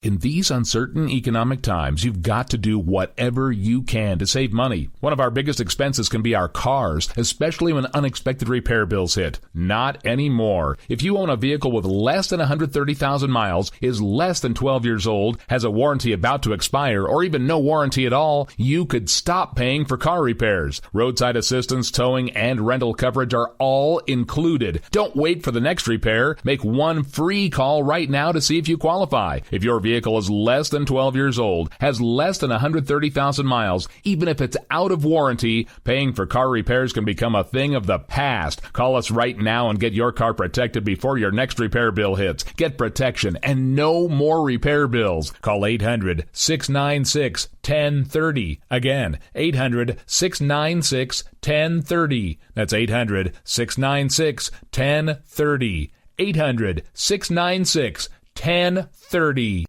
In these uncertain economic times, you've got to do whatever you can to save money. One of our biggest expenses can be our cars, especially when unexpected repair bills hit. Not anymore. If you own a vehicle with less than 130,000 miles, is less than 12 years old, has a warranty about to expire, or even no warranty at all, you could stop paying for car repairs. Roadside assistance, towing, and rental coverage are all included. Don't wait for the next repair. Make one free call right now to see if you qualify. If your vehicle is less than 12 years old, has less than 130,000 miles, even if it's out of warranty, paying for car repairs can become a thing of the past. Call us right now and get your car protected before your next repair bill hits. Get protection and no more repair bills. Call 800-696-1030. Again, 800-696-1030. That's 800-696-1030. 800-696-1030.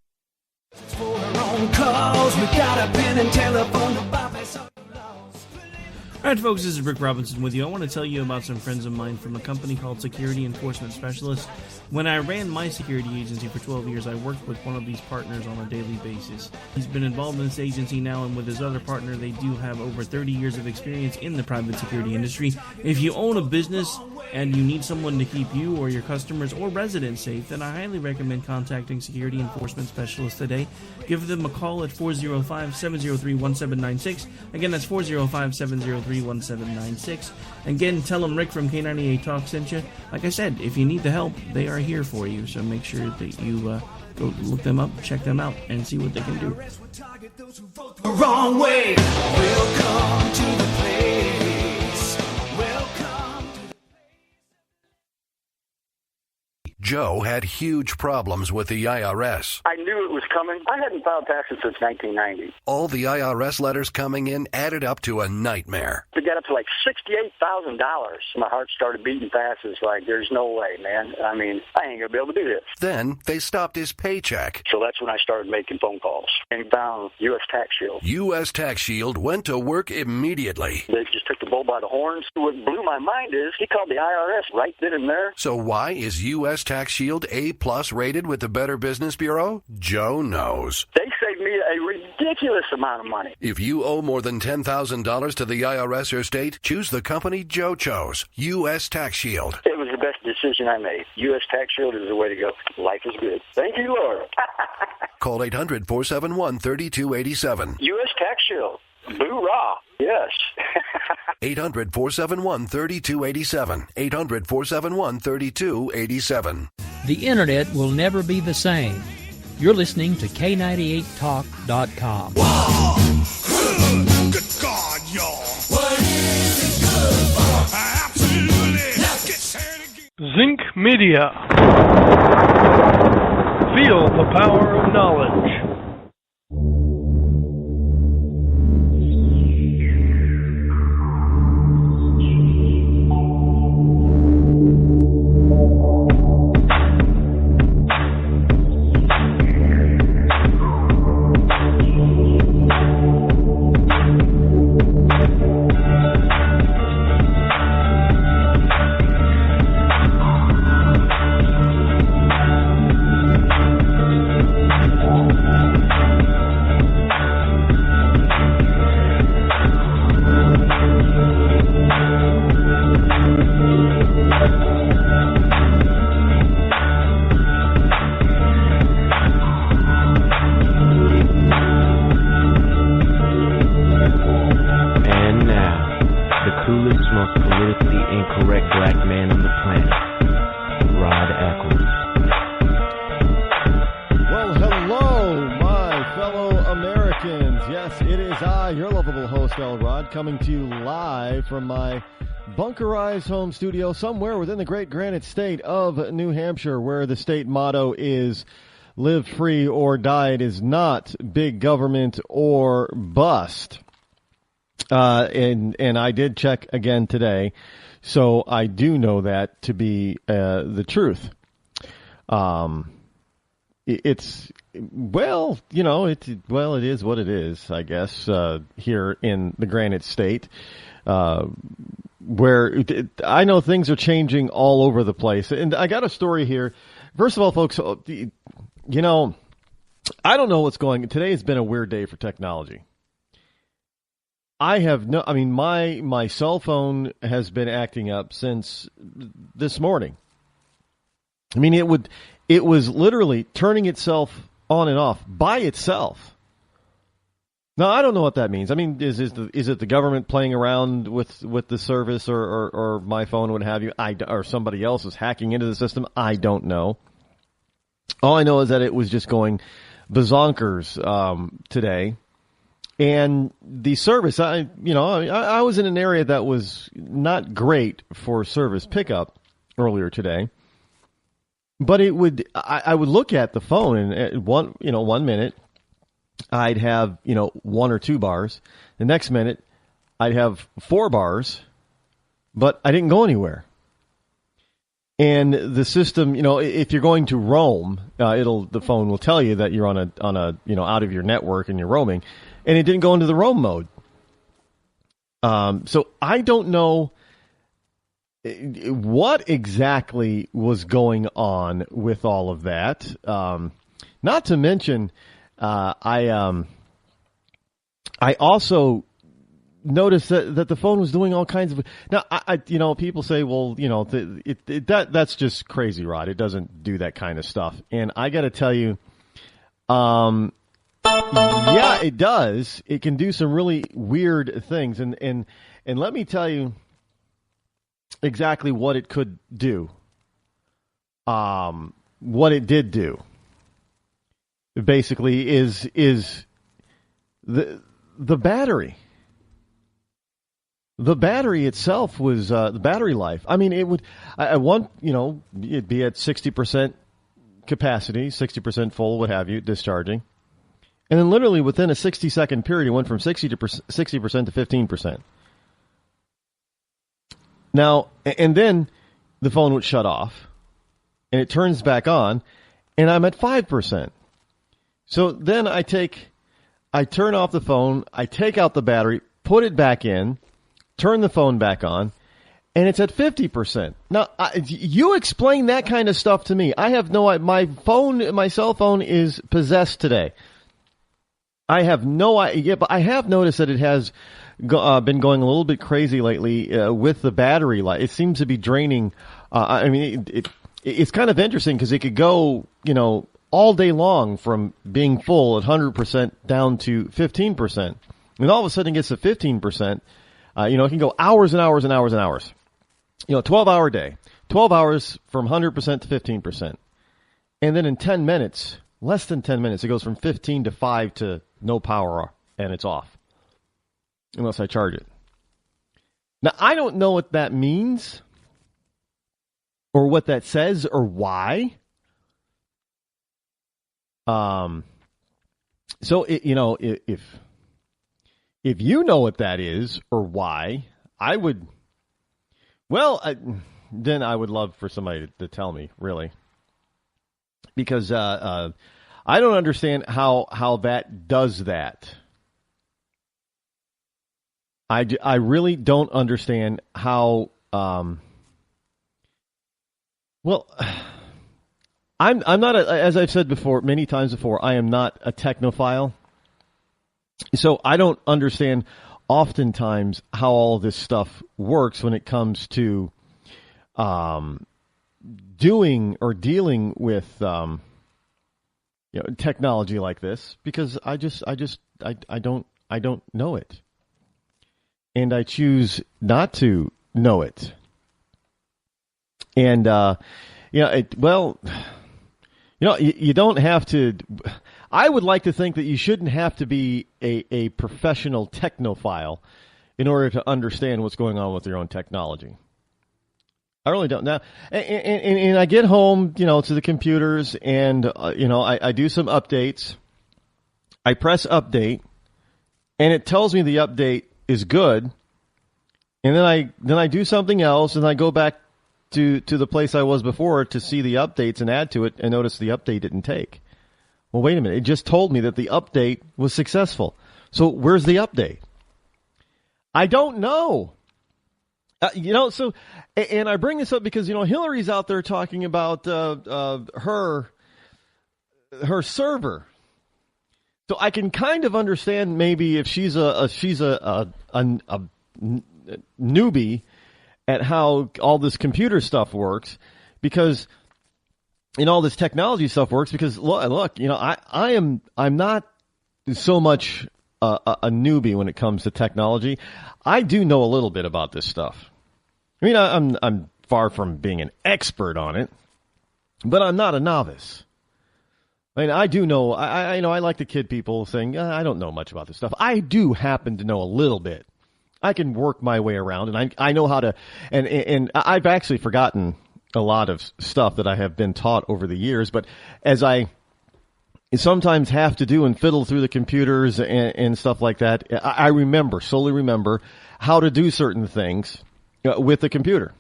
All right, folks, this is Rick Robinson with you. I want to tell you about some friends of mine from a company called Security Enforcement Specialists. When I ran my security agency for 12 years, I worked with one of these partners on a daily basis. He's been involved in this agency now, and with his other partner, they do have over 30 years of experience in the private security industry. If you own a business and you need someone to keep you or your customers or residents safe, then I highly recommend contacting Security Enforcement Specialists today. Give them a call at 405-703-1796. Again, that's 405-703-1796. Again, tell them Rick from K98 Talk sent you. Like I said, if you need the help, they are here for you. So make sure that you go look them up, check them out, and see what they can do. Wrong way. Welcome to the place. Welcome to Joe had huge problems with the IRS. I knew it was coming. I hadn't filed taxes since 1990. All the IRS letters coming in added up to a nightmare. It got up to like $68,000. My heart started beating fast. It's like, there's no way, man. I mean, I ain't going to be able to do this. Then they stopped his paycheck. So that's when I started making phone calls and found U.S. Tax Shield. U.S. Tax Shield went to work immediately. They just took the bull by the horns. What blew my mind is he called the IRS right then and there. So why is U.S. Tax Shield A+ rated with the Better Business Bureau? Joe knows. They saved me a ridiculous amount of money. If you owe more than $10,000 to the IRS or state, choose the company Joe chose, U.S. Tax Shield. It was the best decision I made. U.S. Tax Shield is the way to go. Life is good. Thank you, Lord. Call 800-471-3287. U.S. Tax Shield. Boo-rah. Yes. 800-471-3287. 800-471-3287. The Internet will never be the same. You're listening to K98Talk.com. Whoa! Good God, y'all. What is it good for? Absolutely. Let's get started again. Zinc Media. Feel the power of knowledge. Coming to you live from my bunkerized home studio somewhere within the great Granite State of New Hampshire, where the state motto is live free or die. It is not big government or bust. And I did check again today, so I do know that to be the truth. It's well, you know, it is what it is, I guess, here in the Granite State, where I know things are changing all over the place. And I got a story here. First of all, folks, you know, I don't know what's going. Today has been a weird day for technology. My cell phone has been acting up since this morning. I mean, it was literally turning itself on and off by itself. Now, I don't know what that means. I mean, is it the government playing around with the service or my phone, what have you? Or somebody else is hacking into the system? I don't know. All I know is that it was just going bazonkers today. And the service, I was in an area that was not great for service pickup earlier today. But I would look at the phone and at 1 minute I'd have, 1 or 2 bars. The next minute I'd have 4 bars, but I didn't go anywhere. And the system, if you're going to roam, the phone will tell you that you're on a out of your network and you're roaming, and it didn't go into the roam mode. So I don't know what exactly was going on with all of that. Not to mention, I also noticed that the phone was doing all kinds of. Now, people say, well, that's just crazy, Rod. It doesn't do that kind of stuff. And I got to tell you, yeah, it does. It can do some really weird things, and let me tell you exactly what it could do. What it did do, basically, is the battery. The battery itself was the battery life. I mean, it would it'd be at 60% capacity, 60% full, what have you, discharging. And then literally within a 60-second period, it went from 60% to 15%. Now, and then the phone would shut off, and it turns back on, and I'm at 5%. So then I turn off the phone, I take out the battery, put it back in, turn the phone back on, and it's at 50%. Now, you explain that kind of stuff to me. I have my cell phone is possessed today. I have no idea, but I have noticed that it has been going a little bit crazy lately with the battery life. It seems to be draining. It's kind of interesting because it could go, all day long from being full at 100% down to 15%. And all of a sudden it gets to 15%. It can go hours and hours and hours and hours. 12-hour day. 12 hours from 100% to 15%. And then in 10 minutes, less than 10 minutes, it goes from 15 to 5 to no power, and it's off. Unless I charge it. Now, I don't know what that means or what that says or why. So, if you know what that is or why, then I would love for somebody to tell me, really. Because I don't understand how that does that. I really don't understand how. I'm not as I've said before many times before. I am not a technophile, so I don't understand oftentimes how all this stuff works when it comes to doing or dealing with technology like this, because I don't know it. And I choose not to know it. And, you don't have to. I would like to think that you shouldn't have to be a professional technophile in order to understand what's going on with your own technology. I really don't. Now, and I get home, to the computers, and, I do some updates. I press update, and it tells me the update is good, and then I do something else, and I go back to the place I was before to see the updates and add to it, and notice the update didn't take. Well, wait a minute. It just told me that the update was successful. So where's the update? I don't know. So, and I bring this up because, Hillary's out there talking about her server So I can kind of understand maybe if she's a newbie at how all this computer stuff works, because all this technology stuff works. Because look, I'm not so much a newbie when it comes to technology. I do know a little bit about this stuff. I mean, I'm far from being an expert on it, but I'm not a novice. I mean, I do know. I like to kid people saying I don't know much about this stuff. I do happen to know a little bit. I can work my way around, and I know how to. And I've actually forgotten a lot of stuff that I have been taught over the years. But as I sometimes have to do and fiddle through the computers and stuff like that, I solely remember how to do certain things with the computer.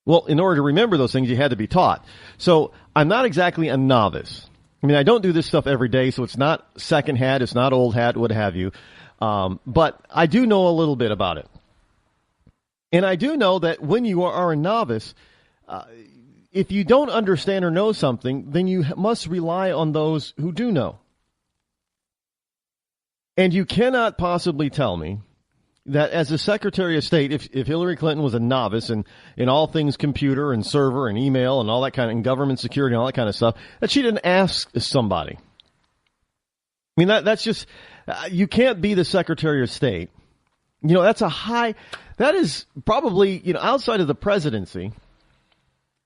Well, in order to remember those things, you had to be taught. So I'm not exactly a novice. I mean, I don't do this stuff every day, so it's not second hat, it's not old hat, what have you. But I do know a little bit about it. And I do know that when you are a novice, if you don't understand or know something, then you must rely on those who do know. And you cannot possibly tell me that as a Secretary of State, if Hillary Clinton was a novice in all things computer and server and email and all that kind of, and government security and all that kind of stuff, that she didn't ask somebody. I mean, that's just, you can't be the Secretary of State. That is probably, outside of the presidency,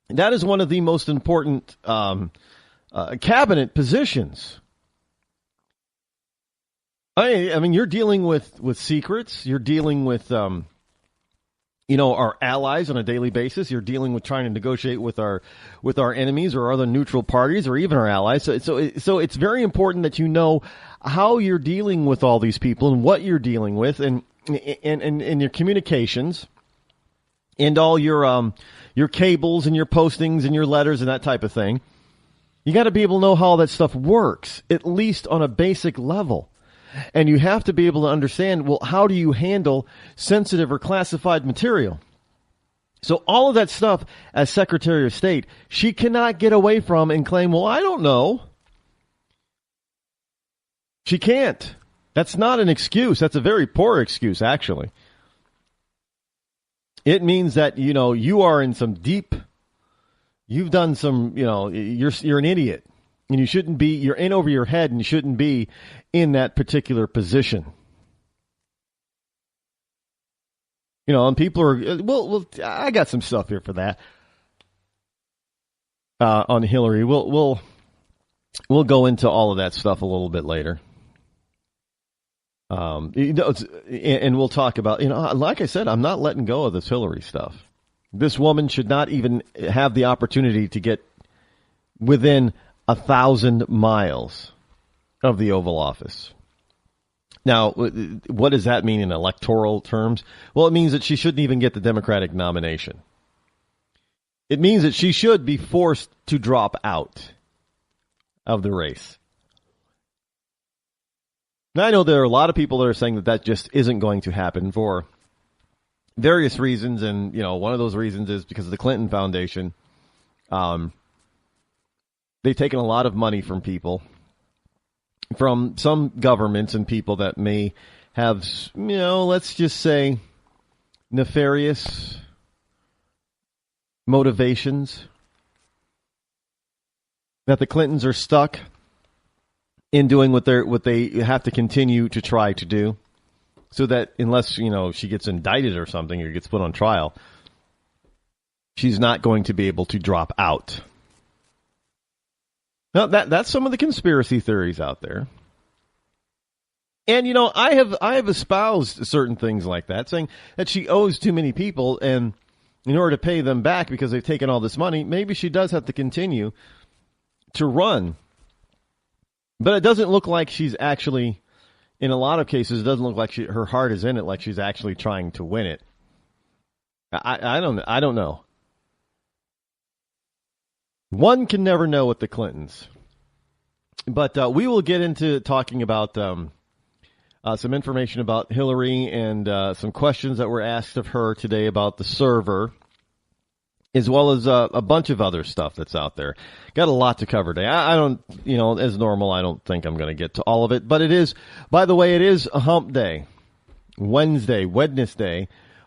that is one of the most important cabinet positions. I mean, you're dealing with secrets. You're dealing with, our allies on a daily basis. You're dealing with trying to negotiate with our enemies or other neutral parties or even our allies. So it's very important that you know how you're dealing with all these people and what you're dealing with and your communications and all your cables and your postings and your letters and that type of thing. You got to be able to know how all that stuff works, at least on a basic level. And you have to be able to understand, well, how do you handle sensitive or classified material? So all of that stuff, as Secretary of State, she cannot get away from and claim, well, I don't know. She can't. That's not an excuse. That's a very poor excuse, actually. It means that, you are in some deep, you've done some, you're an idiot. And you shouldn't be, you're in over your head and you shouldn't be in that particular position. And people are, well, I got some stuff here for that. On Hillary. We'll go into all of that stuff a little bit later. And we'll talk about, like I said, I'm not letting go of this Hillary stuff. This woman should not even have the opportunity to get within 1,000 miles of the Oval Office. Now, what does that mean in electoral terms? Well, it means that she shouldn't even get the Democratic nomination. It means that she should be forced to drop out of the race. Now, I know there are a lot of people that are saying that just isn't going to happen for various reasons, and, one of those reasons is because of the Clinton Foundation. They've taken a lot of money from people, from some governments and people that may have, let's just say, nefarious motivations. That the Clintons are stuck in doing what they have to continue to try to do, so that unless she gets indicted or something or gets put on trial, she's not going to be able to drop out. Now, that's some of the conspiracy theories out there. And, I have espoused certain things like that, saying that she owes too many people, and in order to pay them back because they've taken all this money, maybe she does have to continue to run. But it doesn't look like she's actually, in a lot of cases, it doesn't look like her heart is in it, like she's actually trying to win it. I don't know. One can never know with the Clintons. But we will get into talking about some information about Hillary and some questions that were asked of her today about the server as well as a bunch of other stuff that's out there. Got a lot to cover today. I don't, as normal, I don't think I'm going to get to all of it. But it is, by the way, it is a hump day. Wednesday,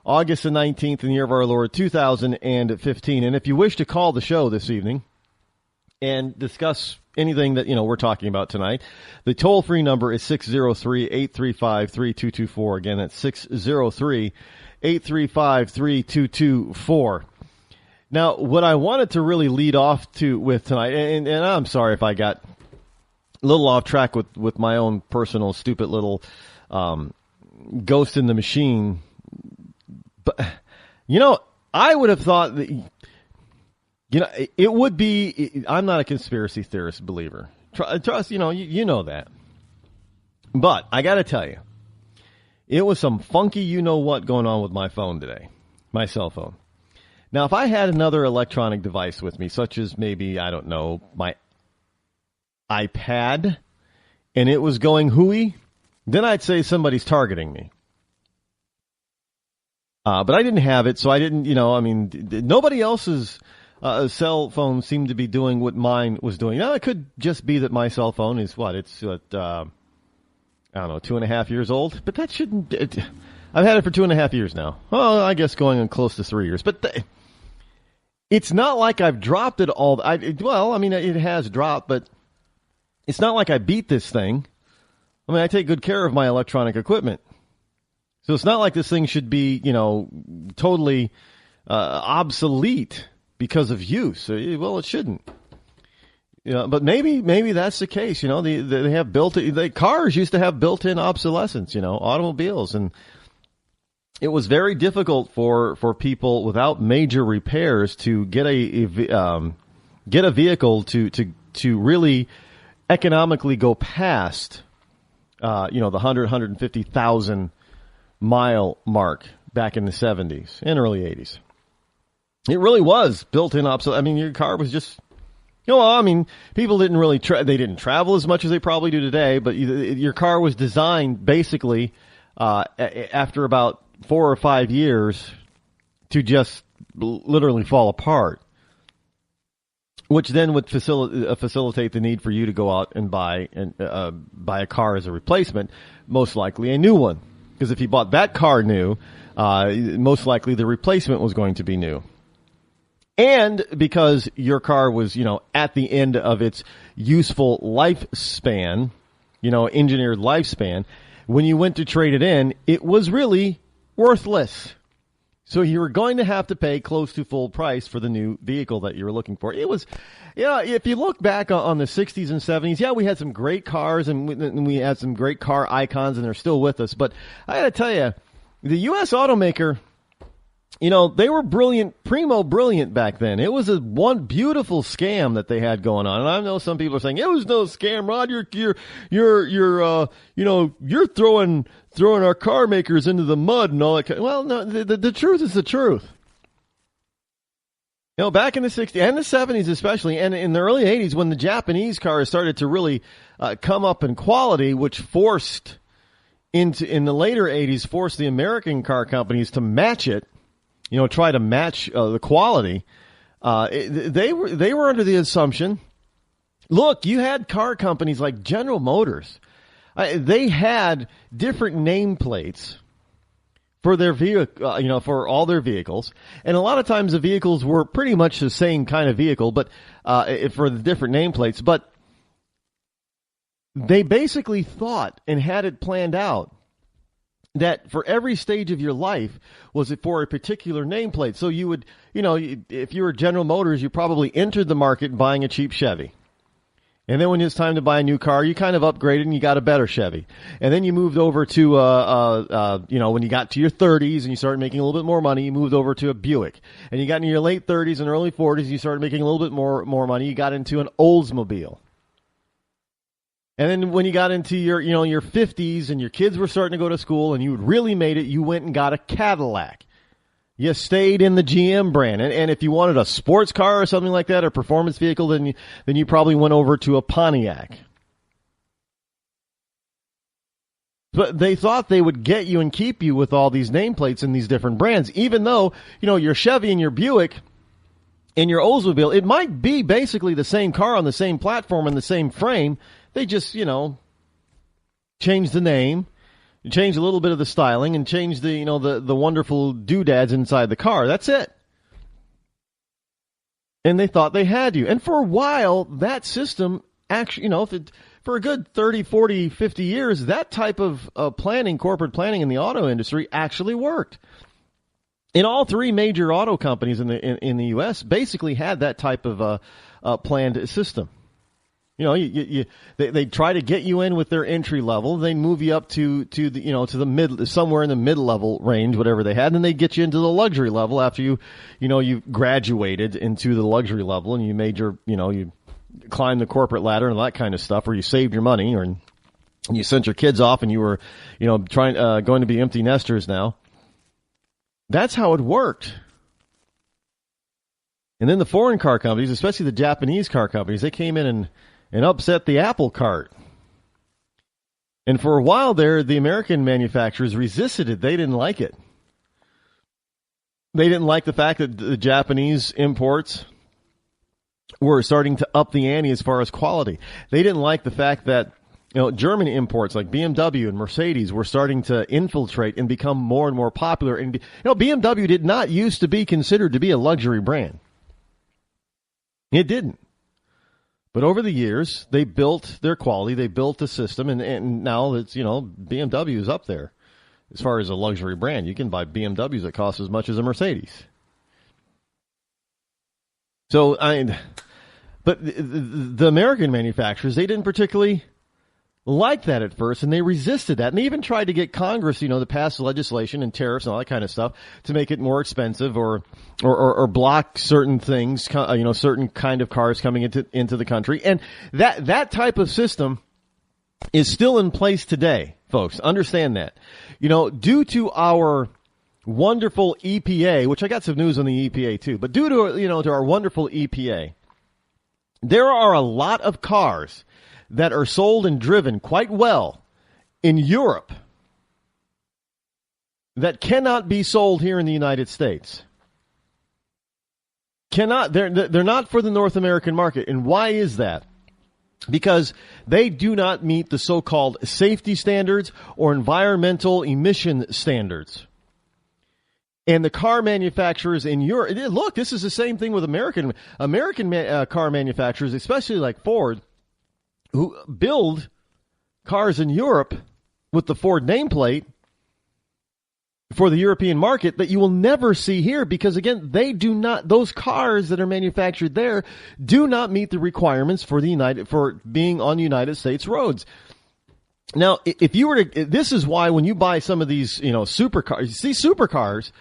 August the 19th in the year of our Lord, 2015. And if you wish to call the show this evening and discuss anything that, we're talking about tonight, the toll-free number is 603-835-3224. Again, that's 603-835-3224. Now, what I wanted to really lead off with tonight, and I'm sorry if I got a little off track with my own personal stupid little ghost in the machine, but I would have thought that it would be. I'm not a conspiracy theorist believer. Trust, you know that. But I got to tell you, it was some funky what going on with my phone today, my cell phone. Now, if I had another electronic device with me, such as maybe, I don't know, my iPad, and it was going hooey, then I'd say somebody's targeting me. But I didn't have it, so I didn't, nobody else's cell phone seemed to be doing what mine was doing. Now, it could just be that my cell phone is I don't know, 2.5 years old, but that shouldn't, I've had it for 2.5 years now. Well, I guess going on close to 3 years, but it's not like I've dropped it all. It has dropped, but it's not like I beat this thing. I take good care of my electronic equipment. So it's not like this thing should be, totally obsolete because of use. Well, it shouldn't. But maybe that's the case. They have cars used to have built-in obsolescence, automobiles. And it was very difficult for people without major repairs to get a vehicle to really economically go past, the 150,000 mile mark back in the 70s and early 80s. It really was built-in obsolescence. Your car was just, people didn't really, they didn't travel as much as they probably do today, but your car was designed basically, after about 4 or 5 years to just literally fall apart, which then would facilitate the need for you to go out and buy a car as a replacement, most likely a new one. Because if you bought that car new, most likely the replacement was going to be new. And because your car was, at the end of its useful lifespan, engineered lifespan, when you went to trade it in, it was really worthless. So you were going to have to pay close to full price for the new vehicle that you were looking for. It was, if you look back on the 60s and 70s, we had some great cars and we had some great car icons and they're still with us. But I got to tell you, the U.S. automaker, they were brilliant back then. It was one beautiful scam that they had going on. And I know some people are saying, it was no scam, Rod. You're throwing our car makers into the mud and all that. Well, no, the truth is the truth. Back in the 60s and the 70s especially, and in the early 80s when the Japanese cars started to really come up in quality, which forced in the later 80s, forced the American car companies to match it, try to match the quality. They were under the assumption, look, you had car companies like General Motors. They had different nameplates for their vehicle, for all their vehicles, and a lot of times the vehicles were pretty much the same kind of vehicle, but for the different nameplates. But they basically thought and had it planned out that for every stage of your life was it for a particular nameplate. So you would, if you were General Motors, you probably entered the market buying a cheap Chevy. And then when it's time to buy a new car, you kind of upgraded and you got a better Chevy. And then you moved over to, when you got to your 30s and you started making a little bit more money, you moved over to a Buick. And you got into your late 30s and early 40s, you started making a little bit more money, you got into an Oldsmobile. And then when you got into your 50s and your kids were starting to go to school and you really made it, you went and got a Cadillac. You stayed in the GM brand. And if you wanted a sports car or something like that, or performance vehicle, then you probably went over to a Pontiac. But they thought they would get you and keep you with all these nameplates and these different brands, even though, your Chevy and your Buick, in your Oldsmobile, it might be basically the same car on the same platform and the same frame. They just, change the name, change a little bit of the styling, and change the, the wonderful doodads inside the car. That's it. And they thought they had you. And for a while, that system actually, for a good 30, 40, 50 years, that type of planning, corporate planning in the auto industry actually worked. And all three major auto companies in the U.S. basically had that type of planned system. They try to get you in with their entry level. They move you up to the mid, somewhere in the mid level range, whatever they had, and then they get you into the luxury level after you graduated into the luxury level and you made your, you climbed the corporate ladder and that kind of stuff, or you saved your money, or you sent your kids off and you were, going to be empty nesters now. That's how it worked. And then the foreign car companies, especially the Japanese car companies, they came in and upset the apple cart. And for a while there, the American manufacturers resisted it. They didn't like it. They didn't like the fact that the Japanese imports were starting to up the ante as far as quality. They didn't like the fact that German imports like BMW and Mercedes were starting to infiltrate and become more and more popular. And BMW did not used to be considered to be a luxury brand. It didn't. But over the years, they built their quality, they built a system, and now it's, BMW is up there as far as a luxury brand. You can buy BMWs that cost as much as a Mercedes. So, but the American manufacturers, they didn't particularly like that at first, and they resisted that. And they even tried to get Congress, to pass legislation and tariffs and all that kind of stuff to make it more expensive or block certain things, certain kind of cars coming into the country. And that type of system is still in place today, folks. Understand that. Due to our wonderful EPA, which I got some news on the EPA too, but due to, to our wonderful EPA, there are a lot of cars that are sold and driven quite well in Europe that cannot be sold here in the United States. They're not for the North American market. And why is that? Because they do not meet the so-called safety standards or environmental emission standards. And the car manufacturers in Europe, look, this is the same thing with American car manufacturers, especially like Ford, who build cars in Europe with the Ford nameplate for the European market that you will never see here because, again, those cars that are manufactured there do not meet the requirements for being on United States roads. Now, if you were to, this is why when you buy some of these, supercars, you see supercars,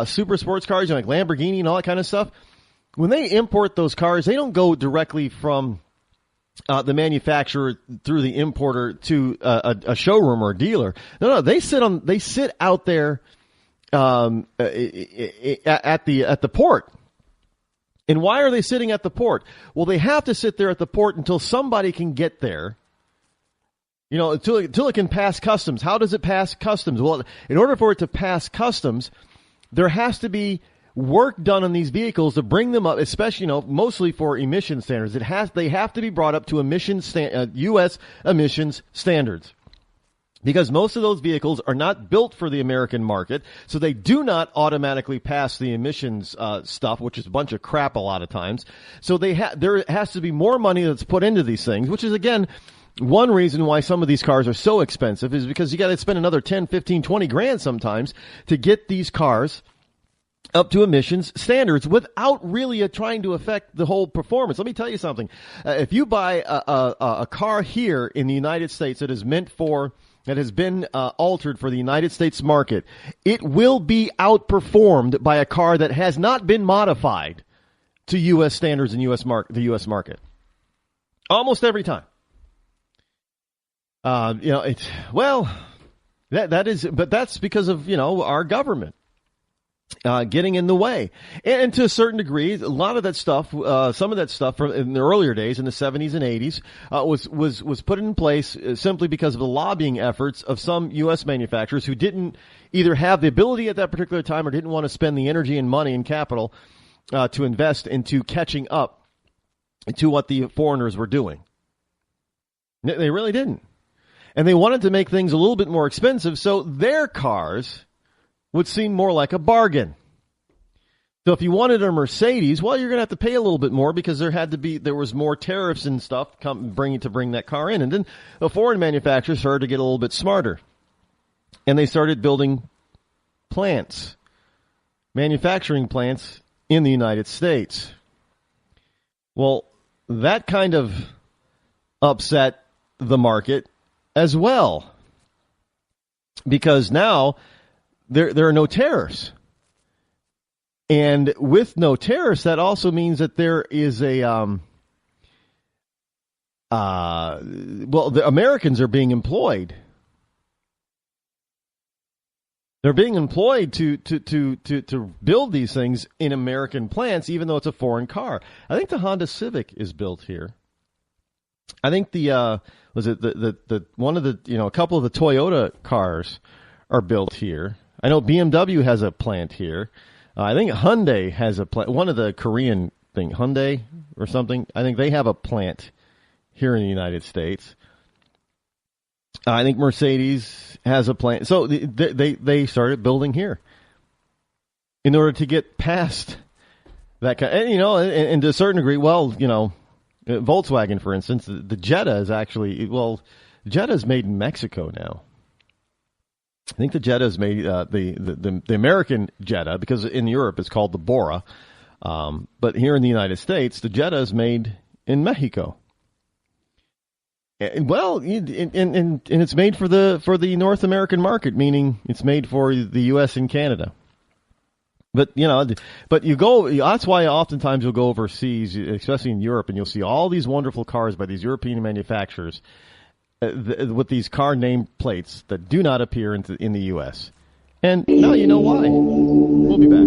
super sports cars, like Lamborghini and all that kind of stuff, when they import those cars, they don't go directly from the manufacturer through the importer to a showroom or a dealer. No, they sit out there at the port. And why are they sitting at the port? Well, they have to sit there at the port until somebody can get there. Until it can pass customs. How does it pass customs? Well, in order for it to pass customs, there has to be work done on these vehicles to bring them up, especially, mostly for emission standards. They have to be brought up to U.S. emissions standards. Because most of those vehicles are not built for the American market, so they do not automatically pass the emissions stuff, which is a bunch of crap a lot of times. So there has to be more money that's put into these things, which is, again, one reason why some of these cars are so expensive is because you got to spend another 10, 15, 20 grand sometimes to get these cars up to emissions standards without really trying to affect the whole performance. Let me tell you something. If you buy a car here in the United States that has been altered for the United States market, it will be outperformed by a car that has not been modified to U.S. standards and the U.S. market. Almost every time. But that's because of, our government. Getting in the way. And to a certain degree, a lot of that stuff, some of that stuff from in the earlier days in the 70s and 80s, was put in place simply because of the lobbying efforts of some U.S. manufacturers who didn't either have the ability at that particular time or didn't want to spend the energy and money and capital to invest into catching up to what the foreigners were doing. They really didn't. And they wanted to make things a little bit more expensive, so their cars would seem more like a bargain. So if you wanted a Mercedes, well, you're going to have to pay a little bit more because there was more tariffs and stuff to bring that car in. And then the foreign manufacturers started to get a little bit smarter. And they started building manufacturing plants in the United States. Well, that kind of upset the market as well, because now there are no tariffs. And with no tariffs, that also means that there is the Americans are being employed. They're being employed to build these things in American plants, even though it's a foreign car. I think the Honda Civic is built here. I think a couple of the Toyota cars are built here. I know BMW has a plant here. I think Hyundai has a plant. One of the Korean thing, Hyundai or something. I think they have a plant here in the United States. I think Mercedes has a plant. So they started building here in order to get past that kind. And to a certain degree, Volkswagen, for instance, the Jetta is Jetta is made in Mexico now. I think the Jetta is made, the American Jetta, because in Europe it's called the Bora. But here in the United States, the Jetta is made in Mexico. And it's made for the North American market, meaning it's made for the U.S. and Canada. But that's why oftentimes you'll go overseas, especially in Europe, and you'll see all these wonderful cars by these European manufacturers with these car name plates that do not appear in the U.S. And now you know why. We'll be back.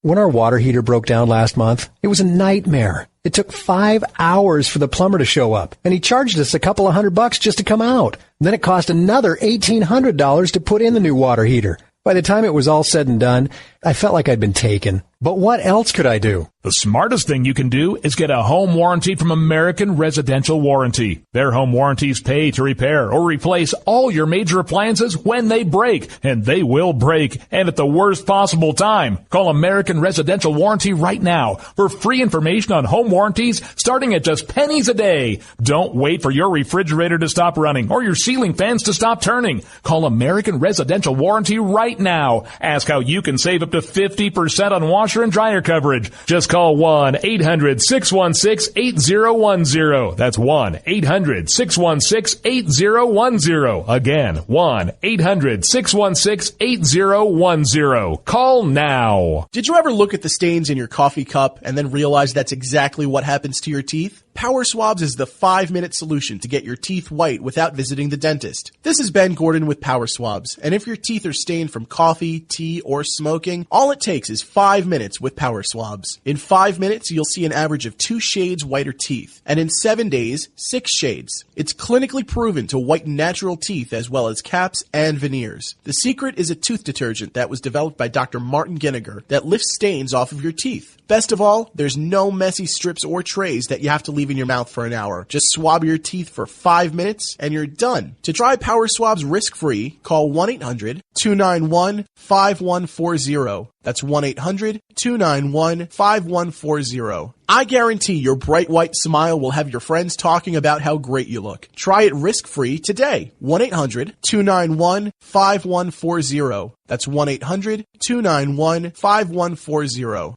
When our water heater broke down last month, it was a nightmare. It took 5 hours for the plumber to show up, and he charged us a couple of $100 just to come out. Then it cost another $1,800 to put in the new water heater. By the time it was all said and done, I felt like I'd been taken. But what else could I do? The smartest thing you can do is get a home warranty from American Residential Warranty. Their home warranties pay to repair or replace all your major appliances when they break, and they will break, and at the worst possible time. Call American Residential Warranty right now for free information on home warranties starting at just pennies a day. Don't wait for your refrigerator to stop running or your ceiling fans to stop turning. Call American Residential Warranty right now. Ask how you can save up to 50% on washer and dryer coverage. Just call 1-800-616-8010. That's 1-800-616-8010. Again, 1-800-616-8010. Call now. Did you ever look at the stains in your coffee cup and then realize that's exactly what happens to your teeth? Power Swabs is the 5-minute solution to get your teeth white without visiting the dentist. This is Ben Gordon with Power Swabs, and if your teeth are stained from coffee, tea, or smoking, all it takes is 5 minutes with Power Swabs. In 5 minutes, you'll see an average of 2 shades whiter teeth, and in 7 days, 6 shades. It's clinically proven to whiten natural teeth as well as caps and veneers. The secret is a tooth detergent that was developed by Dr. Martin Ginniger that lifts stains off of your teeth. Best of all, there's no messy strips or trays that you have to leave in your mouth for an hour. Just swab your teeth for 5 minutes and you're done. To try Power Swabs risk-free, call 1-800-291-5140. That's 1-800-291-5140. I guarantee your bright white smile will have your friends talking about how great you look. Try it risk-free today. 1-800-291-5140. That's 1-800-291-5140.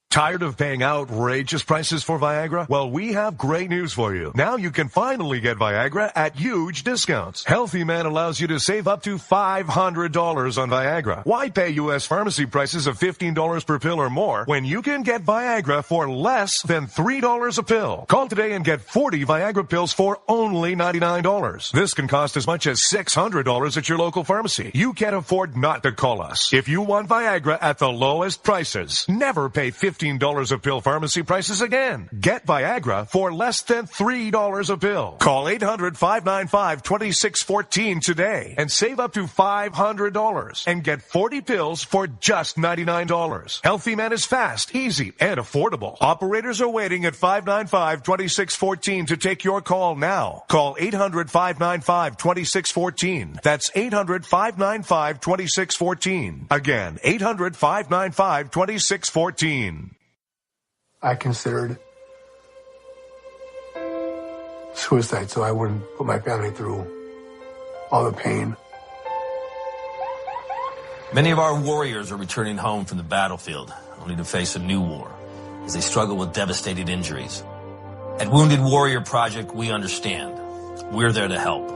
Tired of paying outrageous prices for Viagra? Well, we have great news for you. Now you can finally get Viagra at huge discounts. Healthy Man allows you to save up to $500 on Viagra. Why pay U.S. pharmacy prices of $15 per pill or more when you can get Viagra for less than $3 a pill? Call today and get 40 Viagra pills for only $99. This can cost as much as $600 at your local pharmacy. You can't afford not to call us. If you want Viagra at the lowest prices, never pay $15 $15 a pill pharmacy prices again. Get Viagra for less than $3 a pill. Call 800-595-2614 today and save up to $500 and get 40 pills for just $99. Healthy Man is fast, easy, and affordable. Operators are waiting at 595-2614 to take your call now. Call 800-595-2614. That's 800-595-2614. Again, 800-595-2614. I considered suicide so I wouldn't put my family through all the pain. Many of our warriors are returning home from the battlefield, only to face a new war as they struggle with devastating injuries. At Wounded Warrior Project, we understand. We're there to help.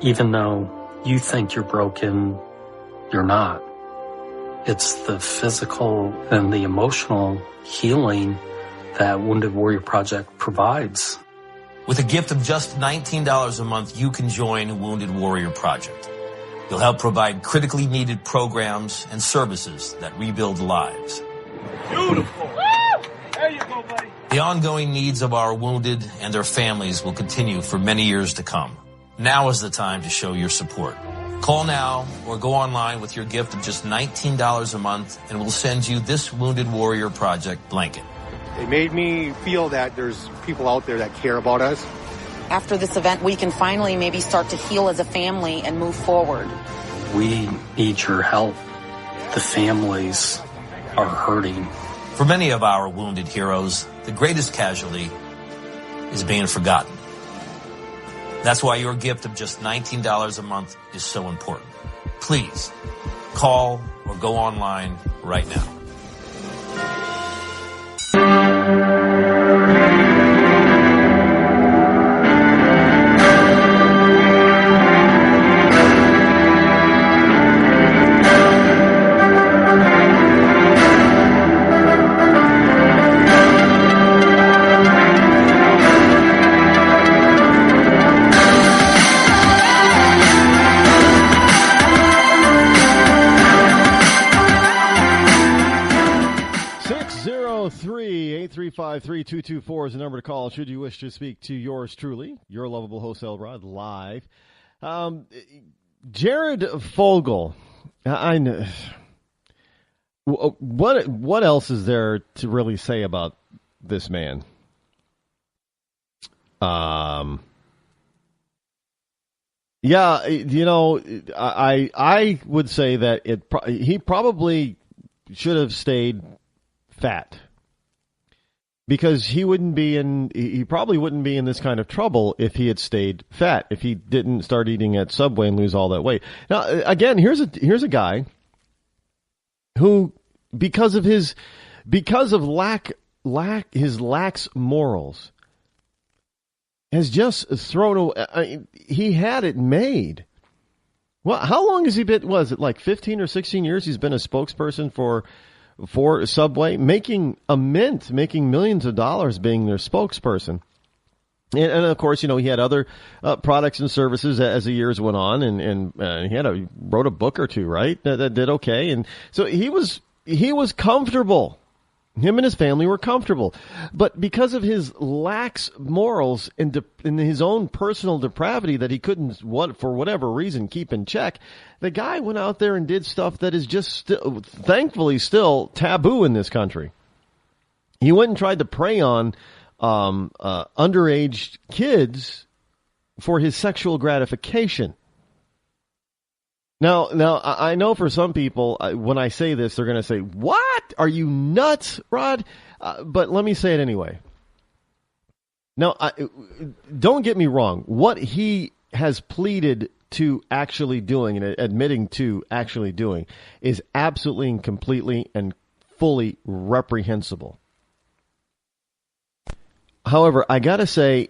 Even though you think you're broken, you're not. It's the physical and the emotional healing that Wounded Warrior Project provides. With a gift of just $19 a month, you can join Wounded Warrior Project. You'll help provide critically needed programs and services that rebuild lives. Beautiful. Woo! There you go, buddy. The ongoing needs of our wounded and their families will continue for many years to come. Now is the time to show your support. Call now or go online with your gift of just $19 a month and we'll send you this Wounded Warrior Project blanket. It made me feel that there's people out there that care about us. After this event, we can finally maybe start to heal as a family and move forward. We need your help. The families are hurting. For many of our wounded heroes, the greatest casualty is being forgotten. That's why your gift of just $19 a month is so important. Please call or go online right now. $835-3224 is the number to call should you wish to speak to yours truly, your lovable host, Rod, live. Jared Fogle, I know. What else is there to really say about this man? Yeah, you know, I would say that he probably should have stayed fat. Because he probably wouldn't be in this kind of trouble if he had stayed fat, if he didn't start eating at Subway and lose all that weight. Now, again, here's a guy who, because of his lax morals, has just thrown away. He had it made. Well, how long has he been? Was it like 15 or 16 years? He's been a spokesperson for Subway, making millions of dollars being their spokesperson. And of course, you know, he had other products and services as the years went on, and he wrote a book or two, right, that did okay. And so he was comfortable. Him and his family were comfortable. But because of his lax morals and his own personal depravity that he couldn't, for whatever reason, keep in check, the guy went out there and did stuff that is just thankfully still taboo in this country. He went and tried to prey on underage kids for his sexual gratification. Now, I know for some people, when I say this, they're going to say, "What? Are you nuts, Rod?" But let me say it anyway. Now, don't get me wrong. What he has pleaded to actually doing and admitting to actually doing is absolutely and completely and fully reprehensible. However, I got to say,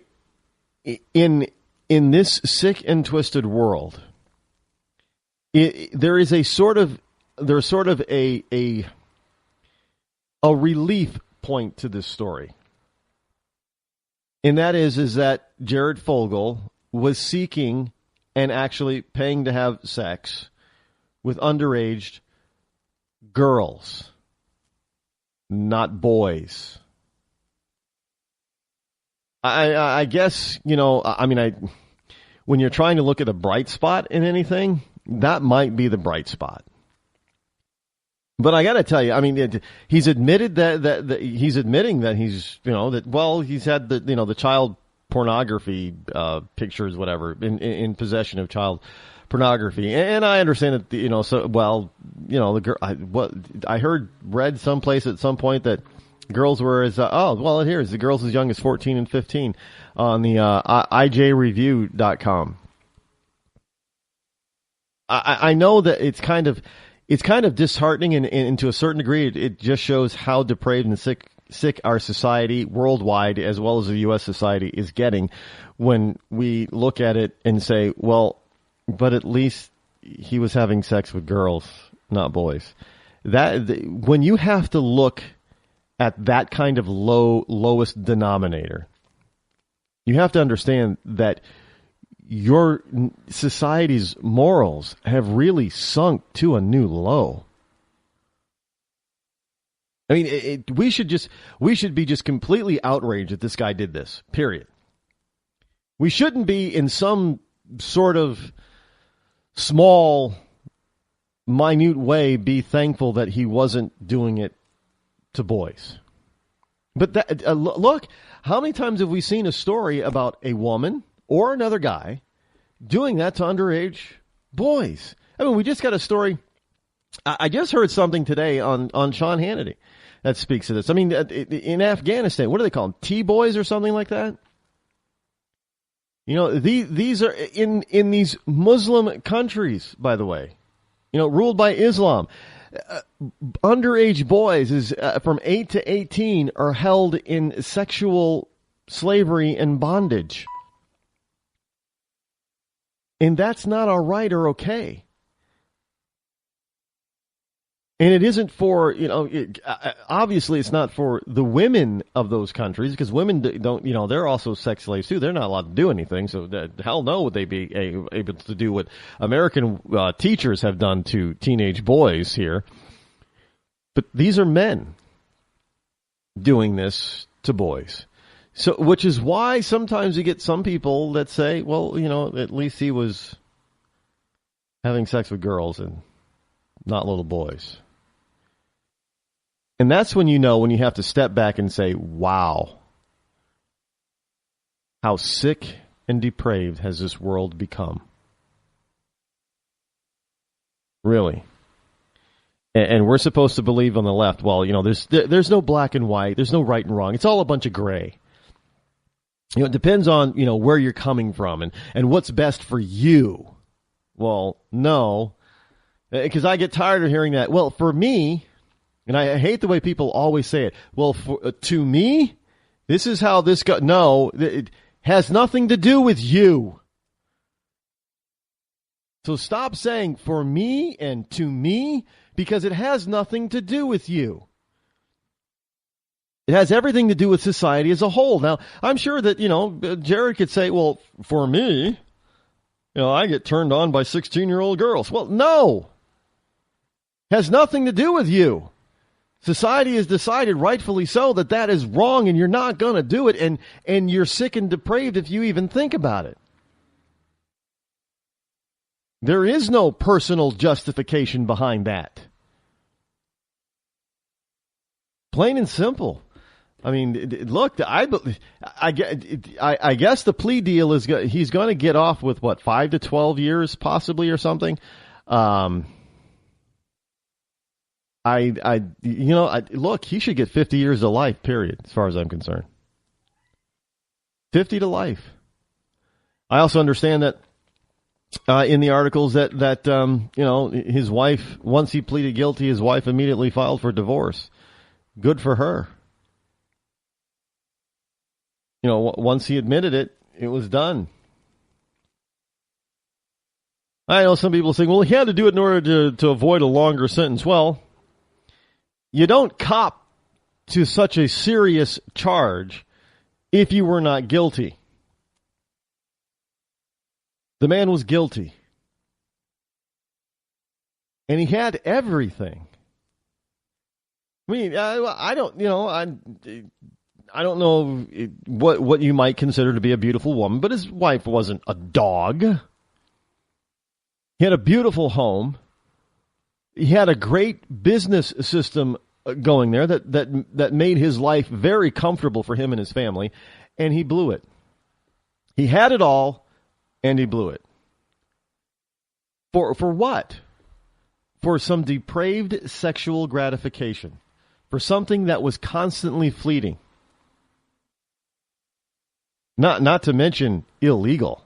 in this sick and twisted world, there's sort of a relief point to this story. And that is that Jared Fogle was seeking and actually paying to have sex with underage girls. not boys. I guess, when you're trying to look at a bright spot in anything, that might be the bright spot. But I got to tell you, he's admitted that he's admitting that he's, he's had the child pornography pictures, whatever, in possession of child pornography. And I understand that, the girl, read someplace at some point that girls were as, here's the girls as young as 14 and 15 on the IJreview.com. I know that it's kind of disheartening, and to a certain degree, it just shows how depraved and sick our society worldwide, as well as the U.S. society, is getting when we look at it and say, well, but at least he was having sex with girls, not boys. When you have to look at that kind of lowest denominator, you have to understand that your society's morals have really sunk to a new low. We should be just completely outraged that this guy did this, period. We shouldn't be in some sort of small, minute way be thankful that he wasn't doing it to boys. But look, how many times have we seen a story about a woman or another guy doing that to underage boys? We just got a story. I just heard something today on Sean Hannity that speaks to this. In Afghanistan, what do they call them? T-boys or something like that? These are in these Muslim countries, by the way, ruled by Islam. Underage boys is from 8 to 18 are held in sexual slavery and bondage. And that's not all right or okay. And it isn't for, obviously it's not for the women of those countries, because women don't, they're also sex slaves too. They're not allowed to do anything. So hell no would they be able to do what American teachers have done to teenage boys here. But these are men doing this to boys. So, which is why sometimes you get some people that say, well, at least he was having sex with girls and not little boys. And that's when when you have to step back and say, wow, how sick and depraved has this world become? Really? And we're supposed to believe on the left, well, there's no black and white, there's no right and wrong. It's all a bunch of gray. It depends on, where you're coming from and what's best for you. Well, no, because I get tired of hearing that. Well, for me, and I hate the way people always say it. Well, to me, this is how this goes. No, it has nothing to do with you. So stop saying for me and to me, because it has nothing to do with you. It has everything to do with society as a whole. Now, I'm sure that, Jared could say, well, for me, I get turned on by 16-year-old girls. Well, no. It has nothing to do with you. Society has decided, rightfully so, that is wrong and you're not going to do it, and you're sick and depraved if you even think about it. There is no personal justification behind that. Plain and simple. Look, I guess the plea deal is he's going to get off with 5 to 12 years possibly or something. Look, he should get 50 years to life, period, as far as I'm concerned. 50 to life. I also understand that in the articles that his wife, once he pleaded guilty, his wife immediately filed for divorce. Good for her. Once he admitted it, it was done. I know some people saying, well, he had to do it in order to avoid a longer sentence. Well, you don't cop to such a serious charge if you were not guilty. The man was guilty. And he had everything. I mean, I don't, I don't know what you might consider to be a beautiful woman, but his wife wasn't a dog. He had a beautiful home. He had a great business system going there that made his life very comfortable for him and his family, and he blew it. He had it all, and he blew it. For what? For some depraved sexual gratification. For something that was constantly fleeting. Not to mention illegal.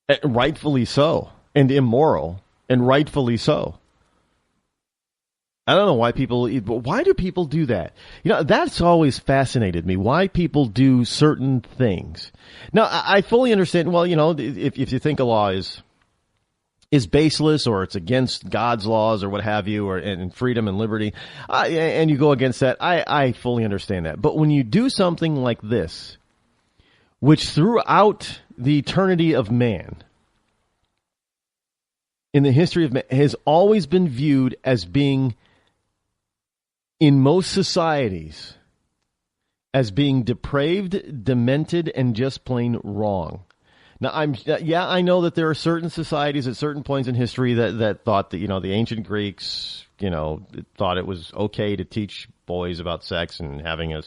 And rightfully so. And immoral. And rightfully so. I don't know why why do people do that? That's always fascinated me, why people do certain things. Now, I fully understand, well, if you think a law is baseless or it's against God's laws or what have you, and freedom and liberty, and you go against that, I fully understand that. But when you do something like this, which throughout the eternity of man, in the history of man, has always been viewed as being, in most societies, as being depraved, demented, and just plain wrong. Now, I know that there are certain societies at certain points in history that thought that, the ancient Greeks, thought it was okay to teach boys about sex and having a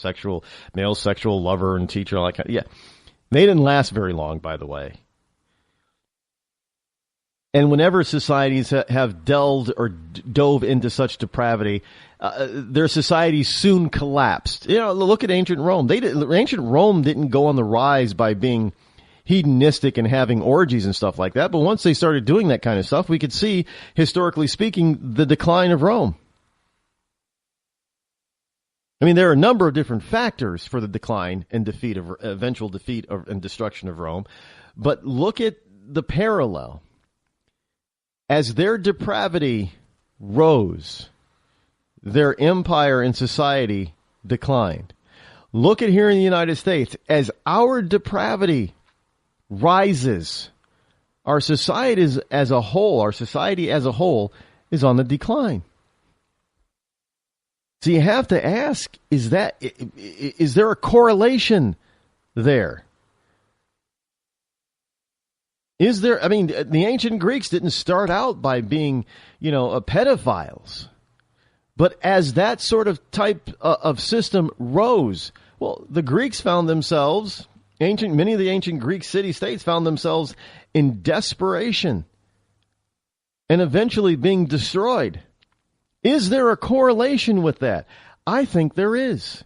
male sexual lover and teacher, all that kind of, yeah. They didn't last very long, by the way. And whenever societies have delved or dove into such depravity, their societies soon collapsed. Look at ancient Rome. Ancient Rome didn't go on the rise by being hedonistic and having orgies and stuff like that. But once they started doing that kind of stuff, we could see, historically speaking, the decline of Rome. I mean, there are a number of different factors for the decline and eventual defeat and destruction of Rome. But look at the parallel. As their depravity rose, their empire and society declined. Look at here in the United States. As our depravity rises, our society as a whole is on the decline. So you have to ask, is there a correlation there? The ancient Greeks didn't start out by being, pedophiles. But as that sort of type of system rose, well, the Greeks found themselves, many of the ancient Greek city-states found themselves in desperation and eventually being destroyed. Is there a correlation with that? I think there is.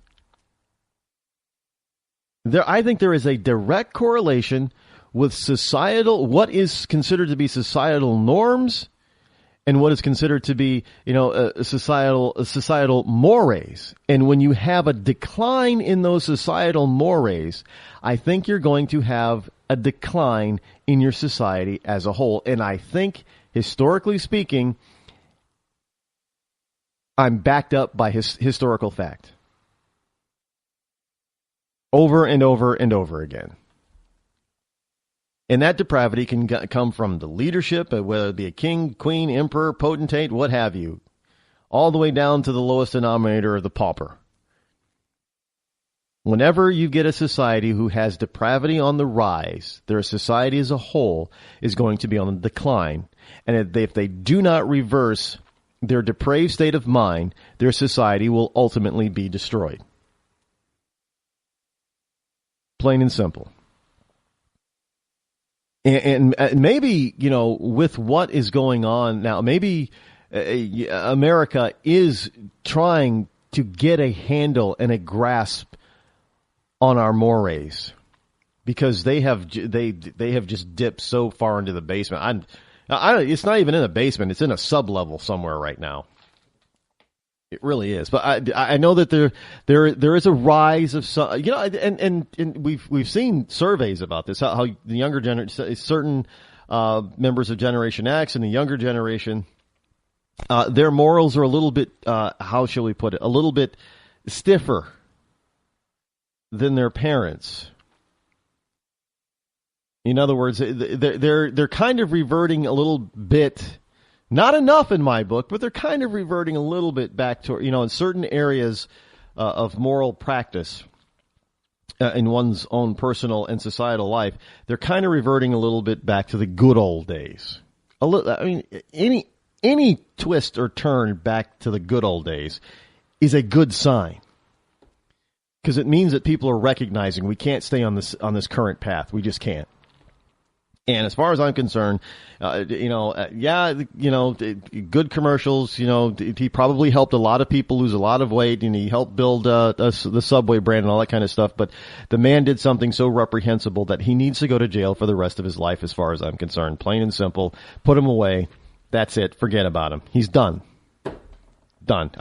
I think there is a direct correlation with what is considered to be societal norms and what is considered to be, societal mores. And when you have a decline in those societal mores, I think you're going to have a decline in your society as a whole. And I think, historically speaking, I'm backed up by historical fact. Over and over and over again. And that depravity can come from the leadership, whether it be a king, queen, emperor, potentate, what have you, all the way down to the lowest denominator of the pauper. Whenever you get a society who has depravity on the rise, their society as a whole is going to be on the decline. And if they do not reverse their depraved state of mind, their society will ultimately be destroyed. Plain and simple. And maybe, with what is going on now, maybe America is trying to get a handle and a grasp on our mores, because they have just dipped so far into the basement. It's not even in a basement; it's in a sub-level somewhere right now. It really is. But I know that there is a rise of some, and we've seen surveys about this, how the younger generation, certain members of Generation X and the younger generation, their morals are a little bit, how shall we put it, a little bit stiffer than their parents. In other words, they're kind of reverting a little bit, Not enough in my book, but they're kind of reverting a little bit back to, in certain areas of moral practice in one's own personal and societal life, they're kind of reverting a little bit back to the good old days. Any twist or turn back to the good old days is a good sign, because it means that people are recognizing we can't stay on this current path. We just can't. And as far as I'm concerned, good commercials. He probably helped a lot of people lose a lot of weight, and he helped build the Subway brand and all that kind of stuff. But the man did something so reprehensible that he needs to go to jail for the rest of his life, as far as I'm concerned. Plain and simple. Put him away. That's it. Forget about him. He's done. Done.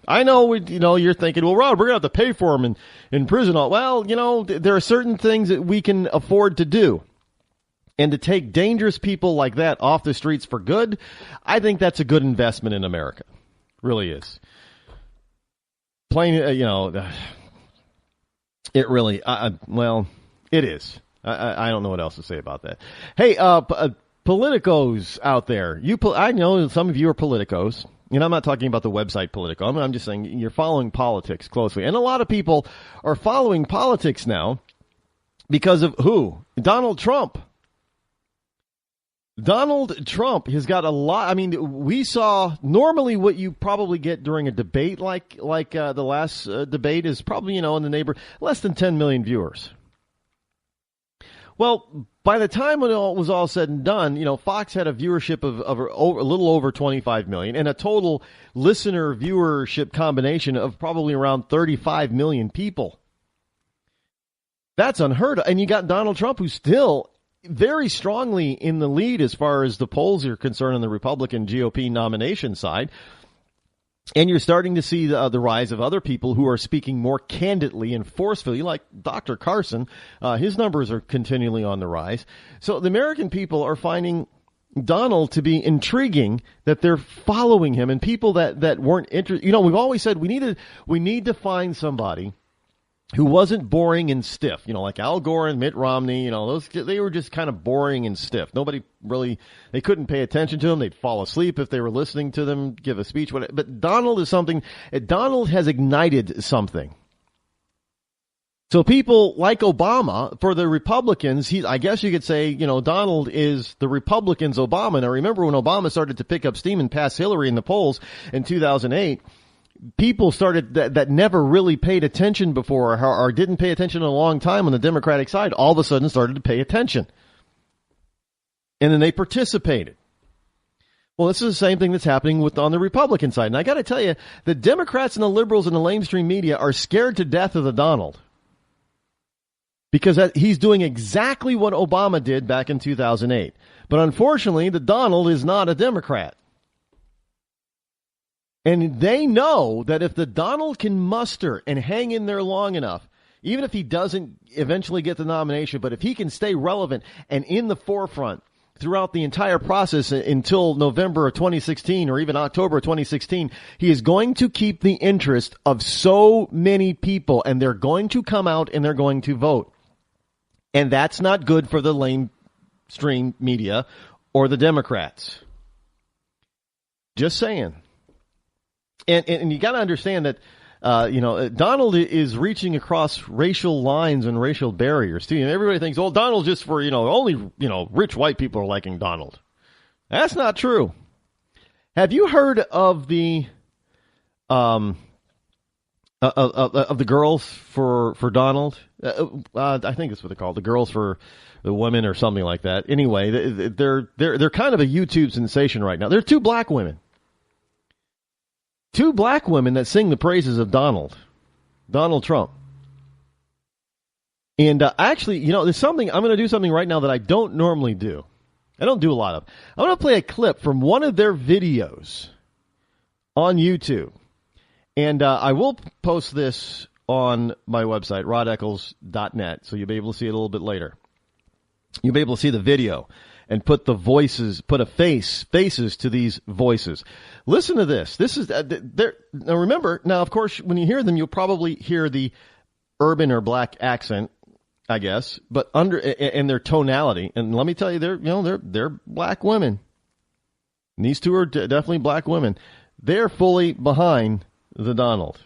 I know, you're thinking, well, Rod, we're going to have to pay for him in prison. Well, there are certain things that we can afford to do. And to take dangerous people like that off the streets for good, I think that's a good investment in America. Really is. Plain, it really, it is. I don't know what else to say about that. Hey, politicos out there. I know some of you are politicos. I'm not talking about the website Politico. I'm just saying you're following politics closely. And a lot of people are following politics now because of who? Donald Trump. Donald Trump has got a lot. We saw normally what you probably get during a debate like the last debate is probably, in the neighborhood, less than 10 million viewers. Well, by the time when it was all said and done, Fox had a viewership of a little over 25 million and a total listener viewership combination of probably around 35 million people. That's unheard of. And you got Donald Trump, who's still very strongly in the lead as far as the polls are concerned on the Republican GOP nomination side. And you're starting to see the rise of other people who are speaking more candidly and forcefully, like Dr. Carson. His numbers are continually on the rise. So the American people are finding Donald to be intriguing, that they're following him, and people that weren't interested. We've always said we need to find somebody who wasn't boring and stiff, like Al Gore and Mitt Romney, they were just kind of boring and stiff. Nobody really, they couldn't pay attention to them. They'd fall asleep if they were listening to them give a speech. But Donald has ignited something. So people like Obama, for the Republicans, I guess you could say, Donald is the Republicans' Obama. Now remember when Obama started to pick up steam and pass Hillary in the polls in 2008, people started that never really paid attention before or didn't pay attention in a long time on the Democratic side, all of a sudden started to pay attention. And then they participated. Well, this is the same thing that's happening on the Republican side. And I got to tell you, the Democrats and the liberals and the lamestream media are scared to death of the Donald, because he's doing exactly what Obama did back in 2008. But unfortunately, the Donald is not a Democrat. And they know that if the Donald can muster and hang in there long enough, even if he doesn't eventually get the nomination, but if he can stay relevant and in the forefront throughout the entire process until November of 2016 or even October of 2016, he is going to keep the interest of so many people, and they're going to come out and they're going to vote. And that's not good for the lamestream media or the Democrats. Just saying. And you got to understand that, Donald is reaching across racial lines and racial barriers too. And everybody thinks, oh, Donald's just for, only, rich white people are liking Donald. That's not true. Have you heard of the, of the girls for Donald? I think that's what they're called. The girls for the women or something like that. Anyway, they're kind of a YouTube sensation right now. They're two black women. Two black women that sing the praises of Donald Trump. And actually, there's something, I'm going to do something right now that I don't normally do. I don't do a lot of. I'm going to play a clip from one of their videos on YouTube. And I will post this on my website, rodeccles.net, so you'll be able to see it a little bit later. You'll be able to see the video and put faces to these voices. Listen to this. This is now. Remember, now of course, when you hear them, you'll probably hear the urban or black accent, I guess, but in their tonality. And let me tell you, they're black women. And these two are definitely black women. They're fully behind the Donald.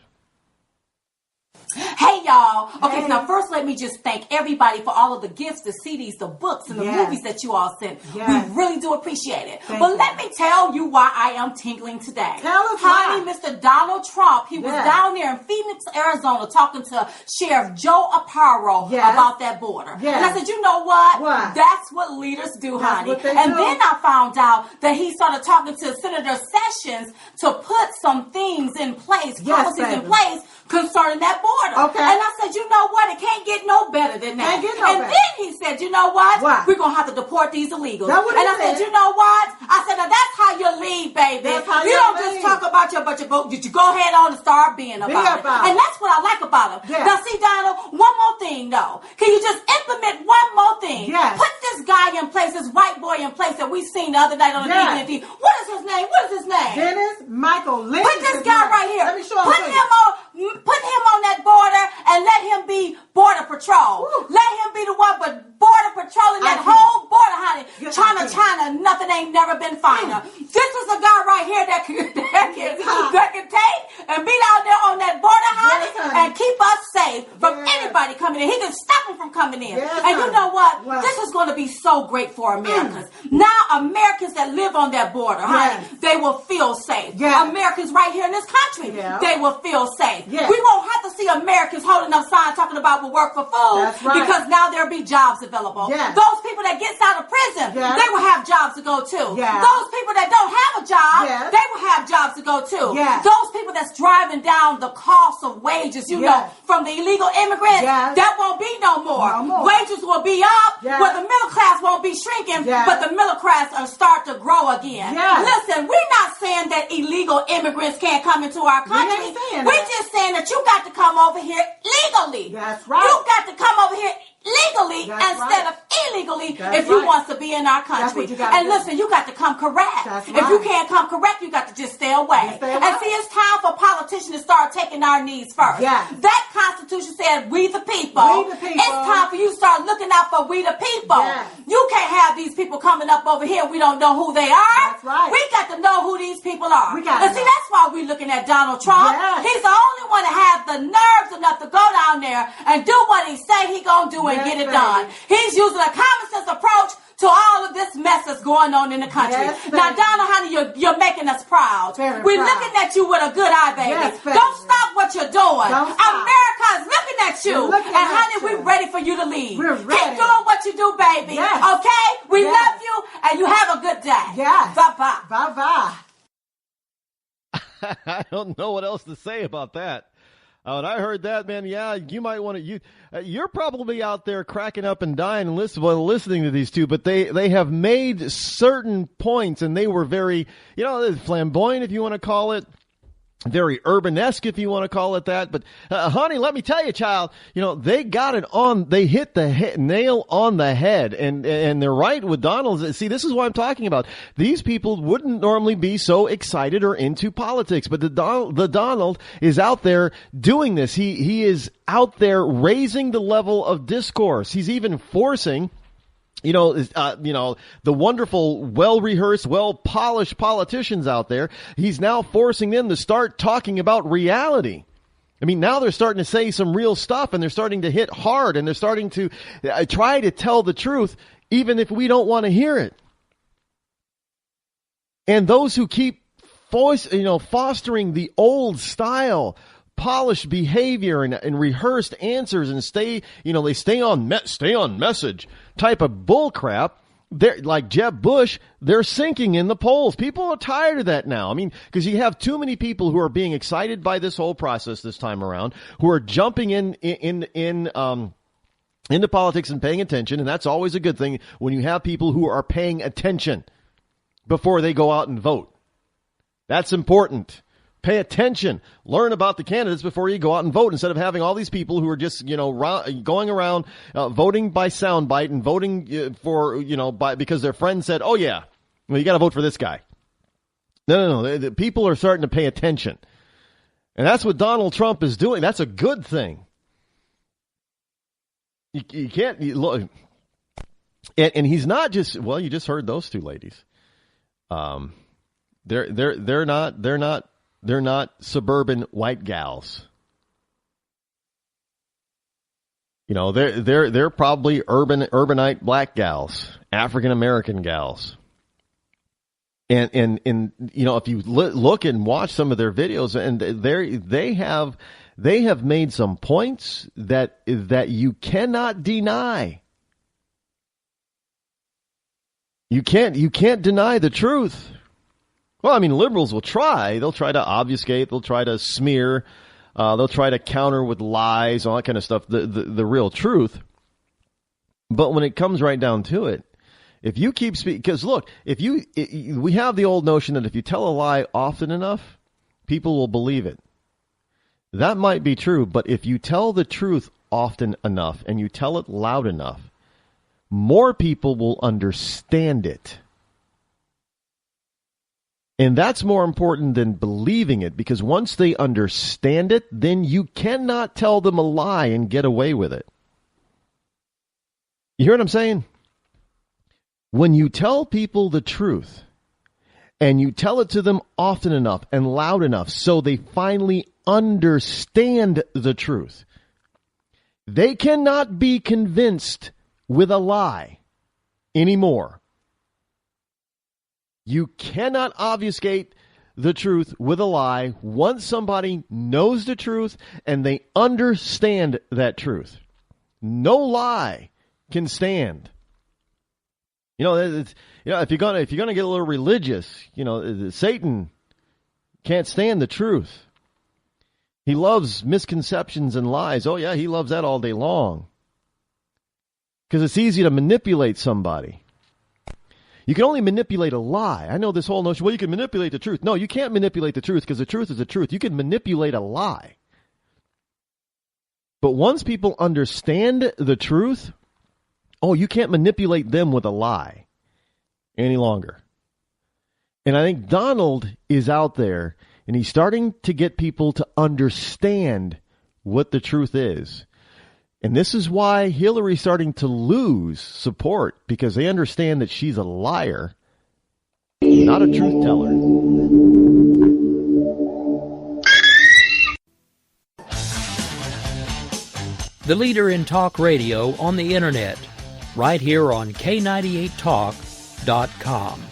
Hey, y'all. Okay, so now first let me just thank everybody for all of the gifts, the CDs, the books, and the movies that you all sent. Yes. We really do appreciate it. Thank But you. let me tell you why I am tingling today. Tell us Honey, why. Mr. Donald Trump, he was down there in Phoenix, Arizona, talking to Sheriff Joe Aparo about that border. Yes. And I said, you know what? What? That's what leaders do, That's honey. what they And do. then I found out that he started talking to Senator Sessions to put some things in place, policies in baby. place concerning that border. Okay. And I said, you know what? It can't get no better than that. Can't get no and better. then he said, you know what? What? We're going to have to deport these illegals. That's what and he I said, said. you know what? I said, now that's how you lead, baby. That's how you you don't lead. just talk about your budget, but you go ahead on and start being about it. And that's what I like about him. Yeah. Now, see, Donald, one more thing, though. Can you just implement one more thing? Yes. Put this guy in place, this white boy in place that we seen the other night on the Yes. DVD. What is his name? What is his name? Dennis Michael Lynch. Put this guy right here. Let me show him. Put him on that border and let him be border patrol. Let him be the one, but border patrolling that whole border, honey. Yes, China, nothing ain't never been finer. This is a guy right here that can take and be out there on that border, honey, and keep us safe from anybody coming in. He can stop them from coming in. And you know what? This is going to be so great for Americans. Now, Americans that live on that border, honey, they will feel safe. Americans right here in this country, they will feel safe. We won't have to see Americans holding up signs talking about we'll work for food because now there'll be jobs available. Those people that gets out of prison, they will have jobs to go to. Those people that don't have a job, they will have jobs to go to. Those people that's driving down the cost of wages, you know, from the illegal immigrants, that won't be no more. Wages will be up, where the middle class won't be shrinking, but the middle class will start to grow again. Listen, we're not saying that illegal immigrants can't come into our country. We're just saying that you got to come over here legally. That's right. You got to come over here legally instead of illegally if you want to be in our country. And listen, you got to come correct. If you can't come correct, you got to just stay away. And see, it's time for politicians to start taking our needs first. That Constitution said we the people. It's time for you to start looking out for we the people. You can't have these people coming up over here. We don't know who they are. We got to know who these people are. And see, that's why we're looking at Donald Trump. He's the only one that has the nerves enough to go down there and do what he say he gonna do and get it done. He's using a common sense approach to all of this mess that's going on in the country. Now, Donald, honey, you're making us proud. We're looking at you with a good eye, baby. Don't stop what you're doing. America is looking at you. And, honey, we're ready for you to leave. Keep doing what you do, baby. Okay? We love you, and you have a good day. Bye-bye. Bye-bye. I don't know what else to say about that. When I heard that, man, you might want to. You're probably out there cracking up and dying and listening to these two, but they have made certain points, and they were very, flamboyant, if you want to call it. Very urbanesque, if you want to call it that. But, honey, let me tell you, child, they got it on, they hit the nail on the head. And they're right with Donald. See, this is what I'm talking about. These people wouldn't normally be so excited or into politics. But the Donald is out there doing this. He is out there raising the level of discourse. He's even forcing the wonderful, well-rehearsed, well-polished politicians out there, he's now forcing them to start talking about reality. I mean, now they're starting to say some real stuff, and they're starting to hit hard, and they're starting to try to tell the truth, even if we don't want to hear it. And those who keep fostering the old style, polished behavior and rehearsed answers and stay on message type of bullcrap. They're like Jeb Bush. They're sinking in the polls. People are tired of that now. I mean, because you have too many people who are being excited by this whole process this time around, who are jumping into politics and paying attention, and that's always a good thing when you have people who are paying attention before they go out and vote. That's important. Pay attention. Learn about the candidates before you go out and vote, instead of having all these people who are just, going around voting by soundbite and voting because their friend said, "Oh yeah, well, you got to vote for this guy." No. The people are starting to pay attention, and that's what Donald Trump is doing. That's a good thing. You can't look, and he's not just. Well, you just heard those two ladies. They're not suburban white gals. You know, they're probably urbanite black gals, African American gals. And you know, if you look and watch some of their videos, and they have made some points that you cannot deny. You can't deny the truth. Well, I mean, liberals will try. They'll try to obfuscate. They'll try to smear. They'll try to counter with lies, all that kind of stuff, the real truth. But when it comes right down to it, if you keep speaking, because look, we have the old notion that if you tell a lie often enough, people will believe it. That might be true, but if you tell the truth often enough and you tell it loud enough, more people will understand it. And that's more important than believing it, because once they understand it, then you cannot tell them a lie and get away with it. You hear what I'm saying? When you tell people the truth, and you tell it to them often enough and loud enough so they finally understand the truth, they cannot be convinced with a lie anymore. You cannot obfuscate the truth with a lie once somebody knows the truth and they understand that truth. No lie can stand. You know, if you're gonna get a little religious, you know, Satan can't stand the truth. He loves misconceptions and lies. Oh yeah, he loves that all day long. Because it's easy to manipulate somebody. You can only manipulate a lie. I know this whole notion, well, you can manipulate the truth. No, you can't manipulate the truth because the truth is the truth. You can manipulate a lie. But once people understand the truth, oh, you can't manipulate them with a lie any longer. And I think Donald is out there, and he's starting to get people to understand what the truth is. And this is why Hillary's starting to lose support, because they understand that she's a liar, not a truth teller. The leader in talk radio on the internet, right here on K98Talk.com.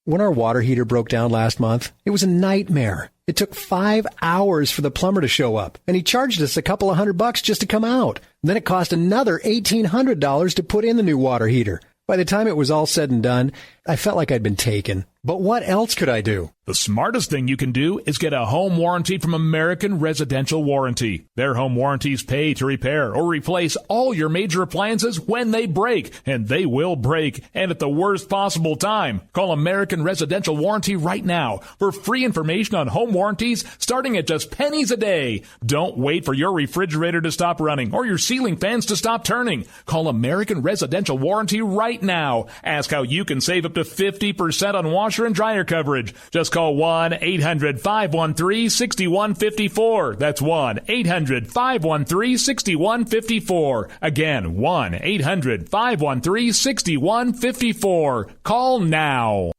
When our water heater broke down last month, it was a nightmare. It took 5 hours for the plumber to show up, and he charged us a couple of $100 just to come out. And then it cost another $1,800 to put in the new water heater. By the time it was all said and done, I felt like I'd been taken. But what else could I do? The smartest thing you can do is get a home warranty from American Residential Warranty. Their home warranties pay to repair or replace all your major appliances when they break, and they will break, and at the worst possible time. Call American Residential Warranty right now for free information on home warranties starting at just pennies a day. Don't wait for your refrigerator to stop running or your ceiling fans to stop turning. Call American Residential Warranty right now. Ask how you can save up to 50% on washer and dryer coverage. Just call 1-800-513-6154. That's 1-800-513-6154. Again, 1-800-513-6154. Call now.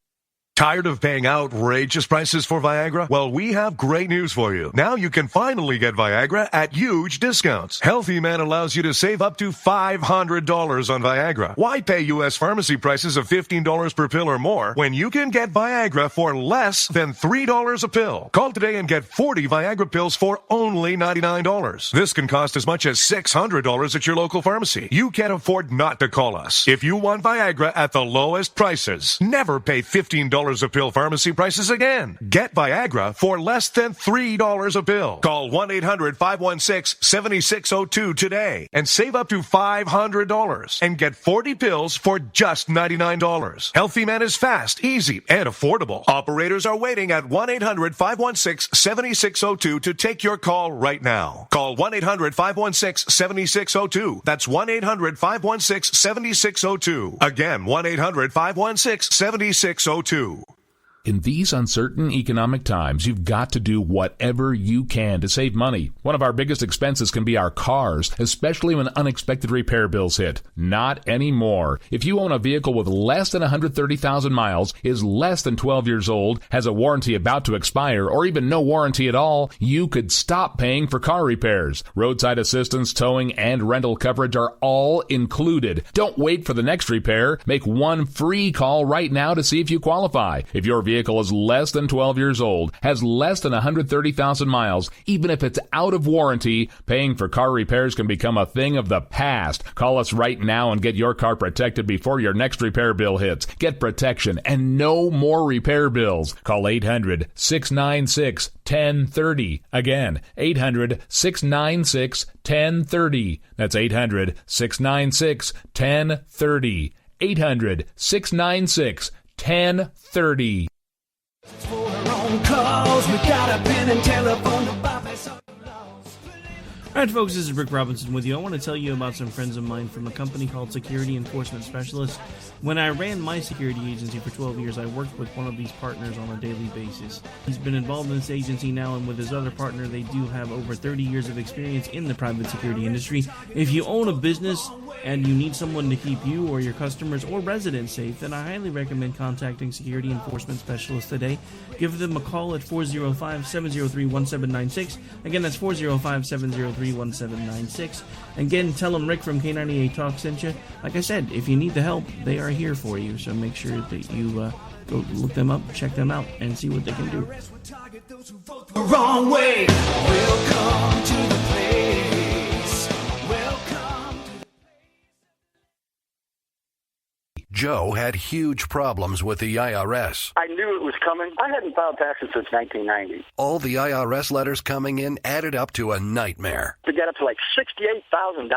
Tired of paying outrageous prices for Viagra? Well, we have great news for you. Now you can finally get Viagra at huge discounts. Healthy Man allows you to save up to $500 on Viagra. Why pay U.S. pharmacy prices of $15 per pill or more when you can get Viagra for less than $3 a pill? Call today and get 40 Viagra pills for only $99. This can cost as much as $600 at your local pharmacy. You can't afford not to call us. If you want Viagra at the lowest prices, never pay $15 a pill pharmacy prices again. Get Viagra for less than $3 a pill. Call 1-800-516-7602 today and save up to $500 and get 40 pills for just $99. Healthy Man is fast, easy, and affordable. Operators are waiting at 1-800-516-7602 to take your call right now. Call 1-800-516-7602. That's 1-800-516-7602. Again, 1-800-516-7602. In these uncertain economic times, you've got to do whatever you can to save money. One of our biggest expenses can be our cars, especially when unexpected repair bills hit. Not anymore. If you own a vehicle with less than 130,000 miles, is less than 12 years old, has a warranty about to expire, or even no warranty at all, you could stop paying for car repairs. Roadside assistance, towing, and rental coverage are all included. Don't wait for the next repair. Make one free call right now to see if you qualify. If your vehicle is less than 12 years old, has less than 130,000 miles, even if it's out of warranty, paying for car repairs can become a thing of the past. Call us right now and get your car protected before your next repair bill hits. Get protection and no more repair bills. Call 800-696-1030. Again, 800-696-1030. That's 800-696-1030. 800-696-1030. All right, folks, this is Rick Robinson with you. I want to tell you about some friends of mine from a company called Security Enforcement Specialists. When I ran my security agency for 12 years, I worked with one of these partners on a daily basis. He's been involved in this agency now, and with his other partner, they do have over 30 years of experience in the private security industry. If you own a business and you need someone to keep you or your customers or residents safe, then I highly recommend contacting Security Enforcement Specialists today. Give them a call at 405-703-1796. Again, that's 405-703-1796. Again, tell them Rick from K98 Talk sent you. Like I said, if you need the help, they are here for you. So make sure that you go look them up, check them out, and see what they can do. The wrong way. Welcome to the place. Welcome to Joe had huge problems with the IRS. I knew it was coming. I hadn't filed taxes since 1990. All the IRS letters coming in added up to a nightmare. It got up to like $68,000.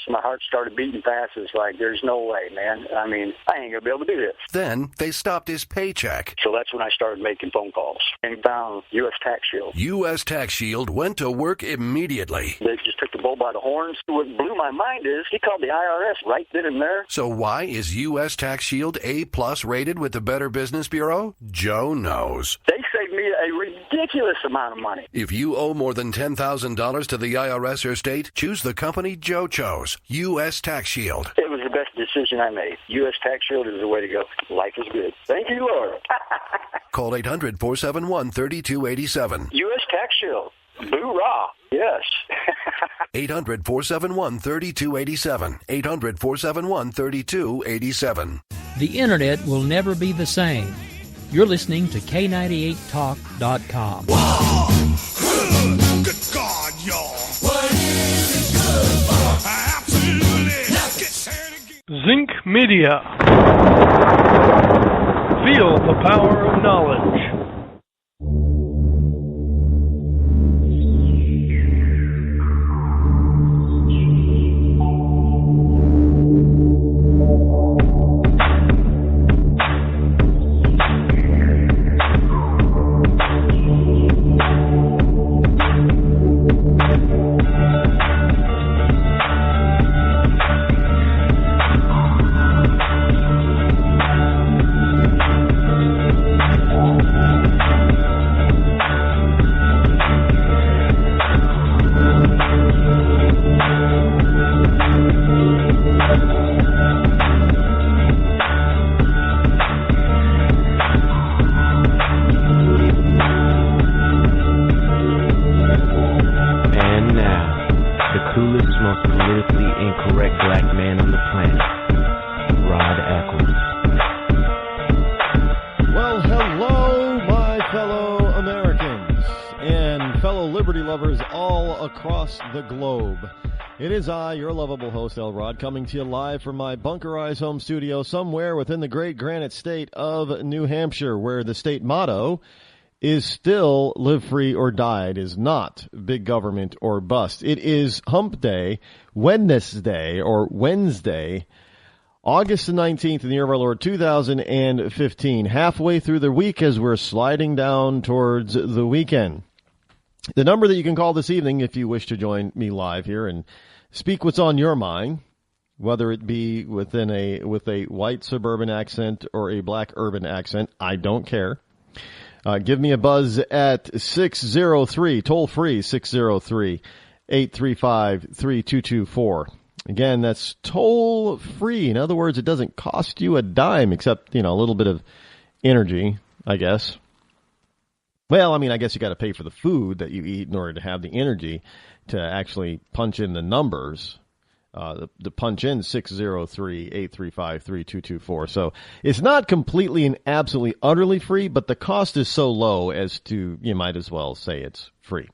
My heart started beating fast. It's like, there's no way, man. I mean, I ain't going to be able to do this. Then they stopped his paycheck. So that's when I started making phone calls and found U.S. Tax Shield. U.S. Tax Shield went to work immediately. They just took the bull by the horns. What blew my mind is he called the IRS right then and there. So why is U.S. Tax Shield A+ rated with the Better Business Bureau? Joe knows. They saved me a ridiculous amount of money. If you owe more than $10,000 to the IRS or state, choose the company Joe chose, U.S. Tax Shield. It was the best decision I made. U.S. Tax Shield is the way to go. Life is good. Thank you, Lord. Call 800-471-3287. U.S. Tax Shield. Boo-rah. Yes. 800-471-3287. 800-471-3287. The Internet will never be the same. You're listening to K98Talk.com. Good God, y'all. What is it good for? Absolutely. Let's get started again. Zinc Media. Feel the power of knowledge. The globe. It is I, your lovable host, El Rod, coming to you live from my bunkerized home studio somewhere within the great granite state of New Hampshire, where the state motto is still live free or die. It is not big government or bust. It is Hump Day, Wednesday, August the 19th in the year of our Lord 2015, halfway through the week as we're sliding down towards the weekend. The number that you can call this evening if you wish to join me live here and speak what's on your mind, whether it be with a white suburban accent or a black urban accent, I don't care. Give me a buzz at 603, toll free, 603-835-3224. Again, that's toll free. In other words, it doesn't cost you a dime except, a little bit of energy, I guess. Well, I guess you got to pay for the food that you eat in order to have the energy to actually punch in the numbers. The punch in 603-835-3224. So it's not completely and absolutely utterly free, but the cost is so low as to, you might as well say it's free.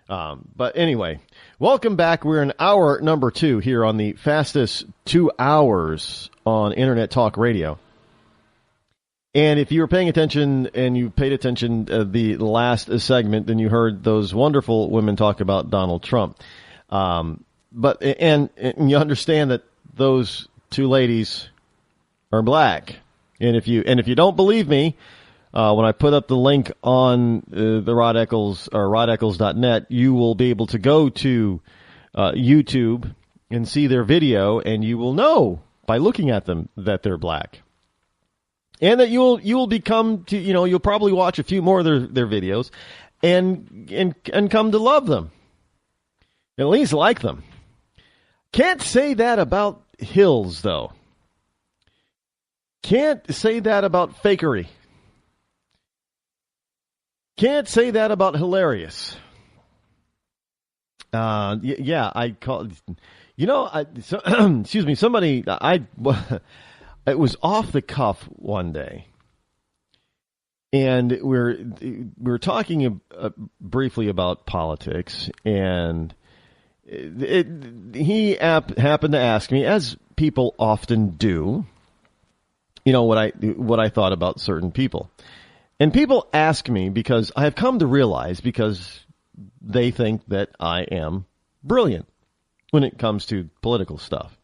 But anyway, welcome back. We're in hour number 2 here on the fastest 2 hours on Internet Talk Radio. And if you were paying attention and you paid attention to the last segment, then you heard those wonderful women talk about Donald Trump. But you understand that those 2 ladies are black. And if you don't believe me, when I put up the link on the Rod Eccles or rodeccles.net, you will be able to go to YouTube and see their video, and you will know by looking at them that they're black. And that you will become to, you'll probably watch a few more of their videos and come to love them. At least like them. Can't say that about Hills, though. Can't say that about Fakery. Can't say that about Hilarious. Yeah, I call. Excuse me. Somebody, it was off the cuff one day, and we're talking briefly about politics, and he happened to ask me, as people often do, what I thought about certain people. And people ask me because I have come to realize, because they think that I am brilliant when it comes to political stuff.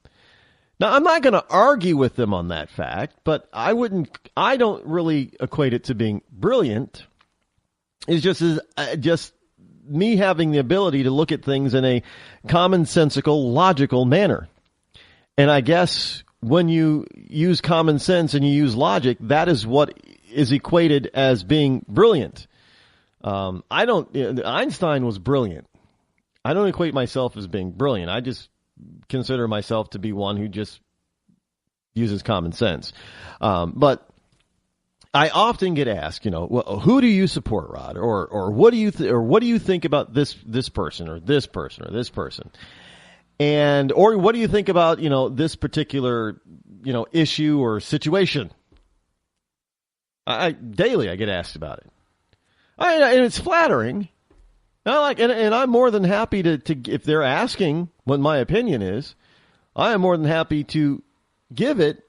Now, I'm not going to argue with them on that fact, but I don't really equate it to being brilliant. It's just me having the ability to look at things in a commonsensical, logical manner. And I guess when you use common sense and you use logic, that is what is equated as being brilliant. Einstein was brilliant. I don't equate myself as being brilliant. I just consider myself to be one who just uses common sense. But I often get asked, well, who do you support, Rod? Or what do you think about this person or this person or this person? Or what do you think about, this particular, issue or situation? Daily I get asked about it. And it's flattering. And I'm more than happy to, if they're asking what my opinion is, I am more than happy to give it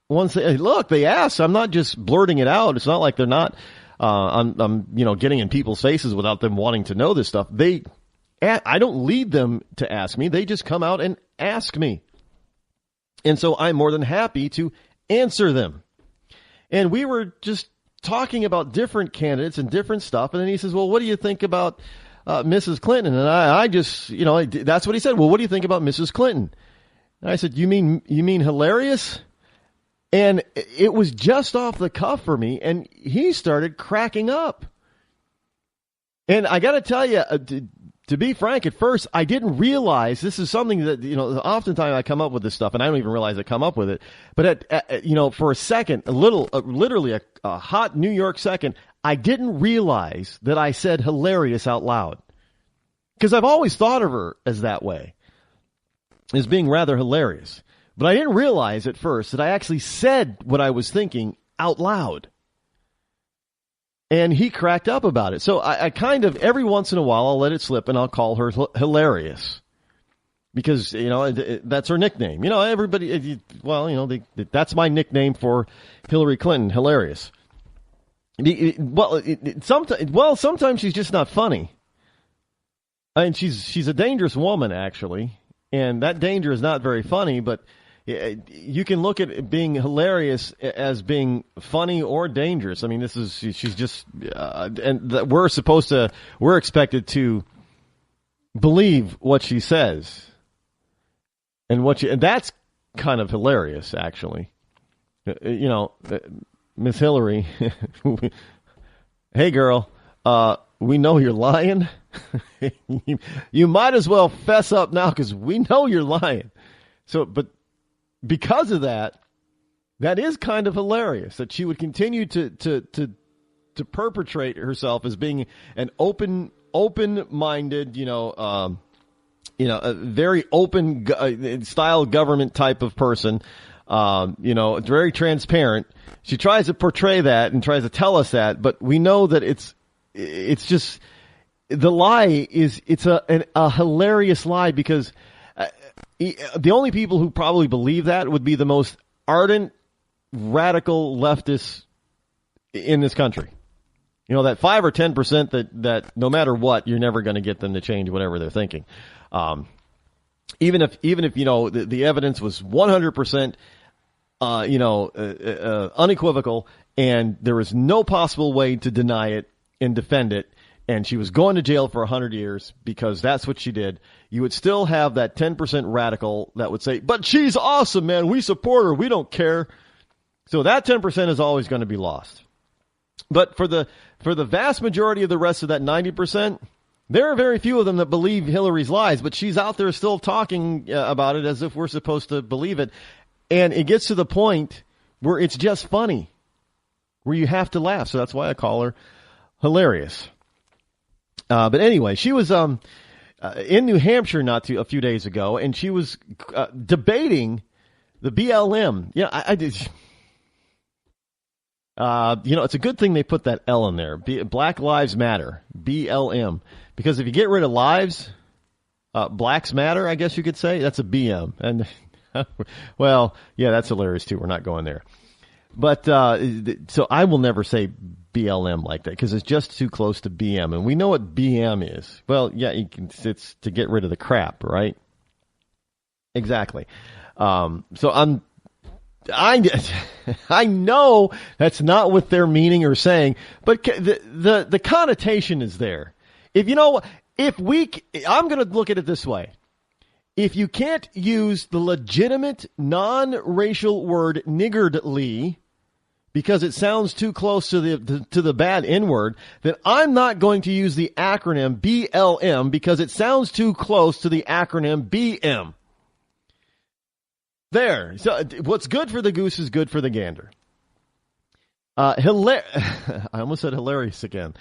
once they ask. I'm not just blurting it out. It's not like they're not, I'm getting in people's faces without them wanting to know this stuff. I don't lead them to ask me. They just come out and ask me. And so I'm more than happy to answer them. And we were just talking about different candidates and different stuff. And then he says, well, what do you think about Mrs. Clinton? And I just, that's what he said. Well, what do you think about Mrs. Clinton? And I said, you mean Hilarious? And it was just off the cuff for me. And he started cracking up. And I got to tell you, to be frank, at first, I didn't realize this is something that, oftentimes I come up with this stuff and I don't even realize I come up with it. But for a second, literally a hot New York second, I didn't realize that I said Hilarious out loud. Because I've always thought of her as that way, as being rather hilarious. But I didn't realize at first that I actually said what I was thinking out loud. And he cracked up about it. So I kind of, every once in a while, I'll let it slip and I'll call her Hilarious. Because, that's her nickname. Everybody, that's my nickname for Hillary Clinton, Hilarious. Sometimes she's just not funny. I mean, she's a dangerous woman, actually. And that danger is not very funny, but you can look at it being hilarious as being funny or dangerous. I mean, she's just, and we're expected to believe what she says. And that's kind of hilarious, actually. Miss Hillary, hey, girl, we know you're lying. You might as well fess up now because we know you're lying. So, but because of that, that is kind of hilarious that she would continue to perpetrate herself as being an open-minded, a very open style government type of person. Very transparent. She tries to portray that and tries to tell us that, but we know that it's just the lie is a hilarious lie because the only people who probably believe that would be the most ardent radical leftists in this country. That 5 or 10% that no matter what, you're never going to get them to change whatever they're thinking. Even if the evidence was 100%, unequivocal, and there was no possible way to deny it and defend it, and she was going to jail for 100 years because that's what she did, you would still have that 10% radical that would say, but she's awesome, man. We support her. We don't care. So that 10% is always going to be lost. But for the vast majority of the rest of that 90%, there are very few of them that believe Hillary's lies, but she's out there still talking about it as if we're supposed to believe it. And it gets to the point where it's just funny, where you have to laugh. So that's why I call her hilarious. But anyway, she was in New Hampshire a few days ago, and she was debating the BLM. I did. It's a good thing they put that L in there. Black Lives Matter, BLM. Because if you get rid of lives, blacks matter, I guess you could say. That's a BM. And, well, yeah, that's hilarious too. We're not going there. But, so I will never say BLM like that because it's just too close to BM. And we know what BM is. Well, yeah, it's to get rid of the crap, right? Exactly. So I know that's not what they're meaning or saying, but the connotation is there. I'm going to look at it this way. If you can't use the legitimate non-racial word niggardly because it sounds too close to the bad N-word, then I'm not going to use the acronym BLM because it sounds too close to the acronym BM. There. So what's good for the goose is good for the gander. I almost said hilarious again.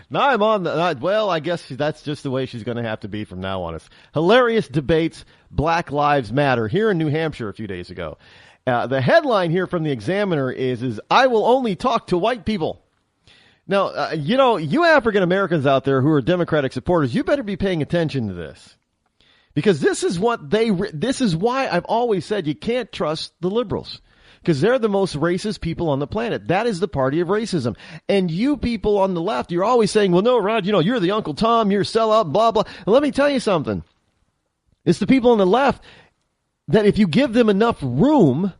Now I'm on well, I guess that's just the way she's going to have to be from now on. It's hilarious debates, Black Lives Matter here in New Hampshire a few days ago. The headline here from the Examiner is I will only talk to white people. Now, you African Americans out there who are Democratic supporters, you better be paying attention to this. Because this is why I've always said you can't trust the liberals. Because they're the most racist people on the planet. That is the party of racism. And you people on the left, you're always saying, well, no, Rod, you're the Uncle Tom, you're a sellout, blah, blah. And let me tell you something. It's the people on the left that if you give them enough room,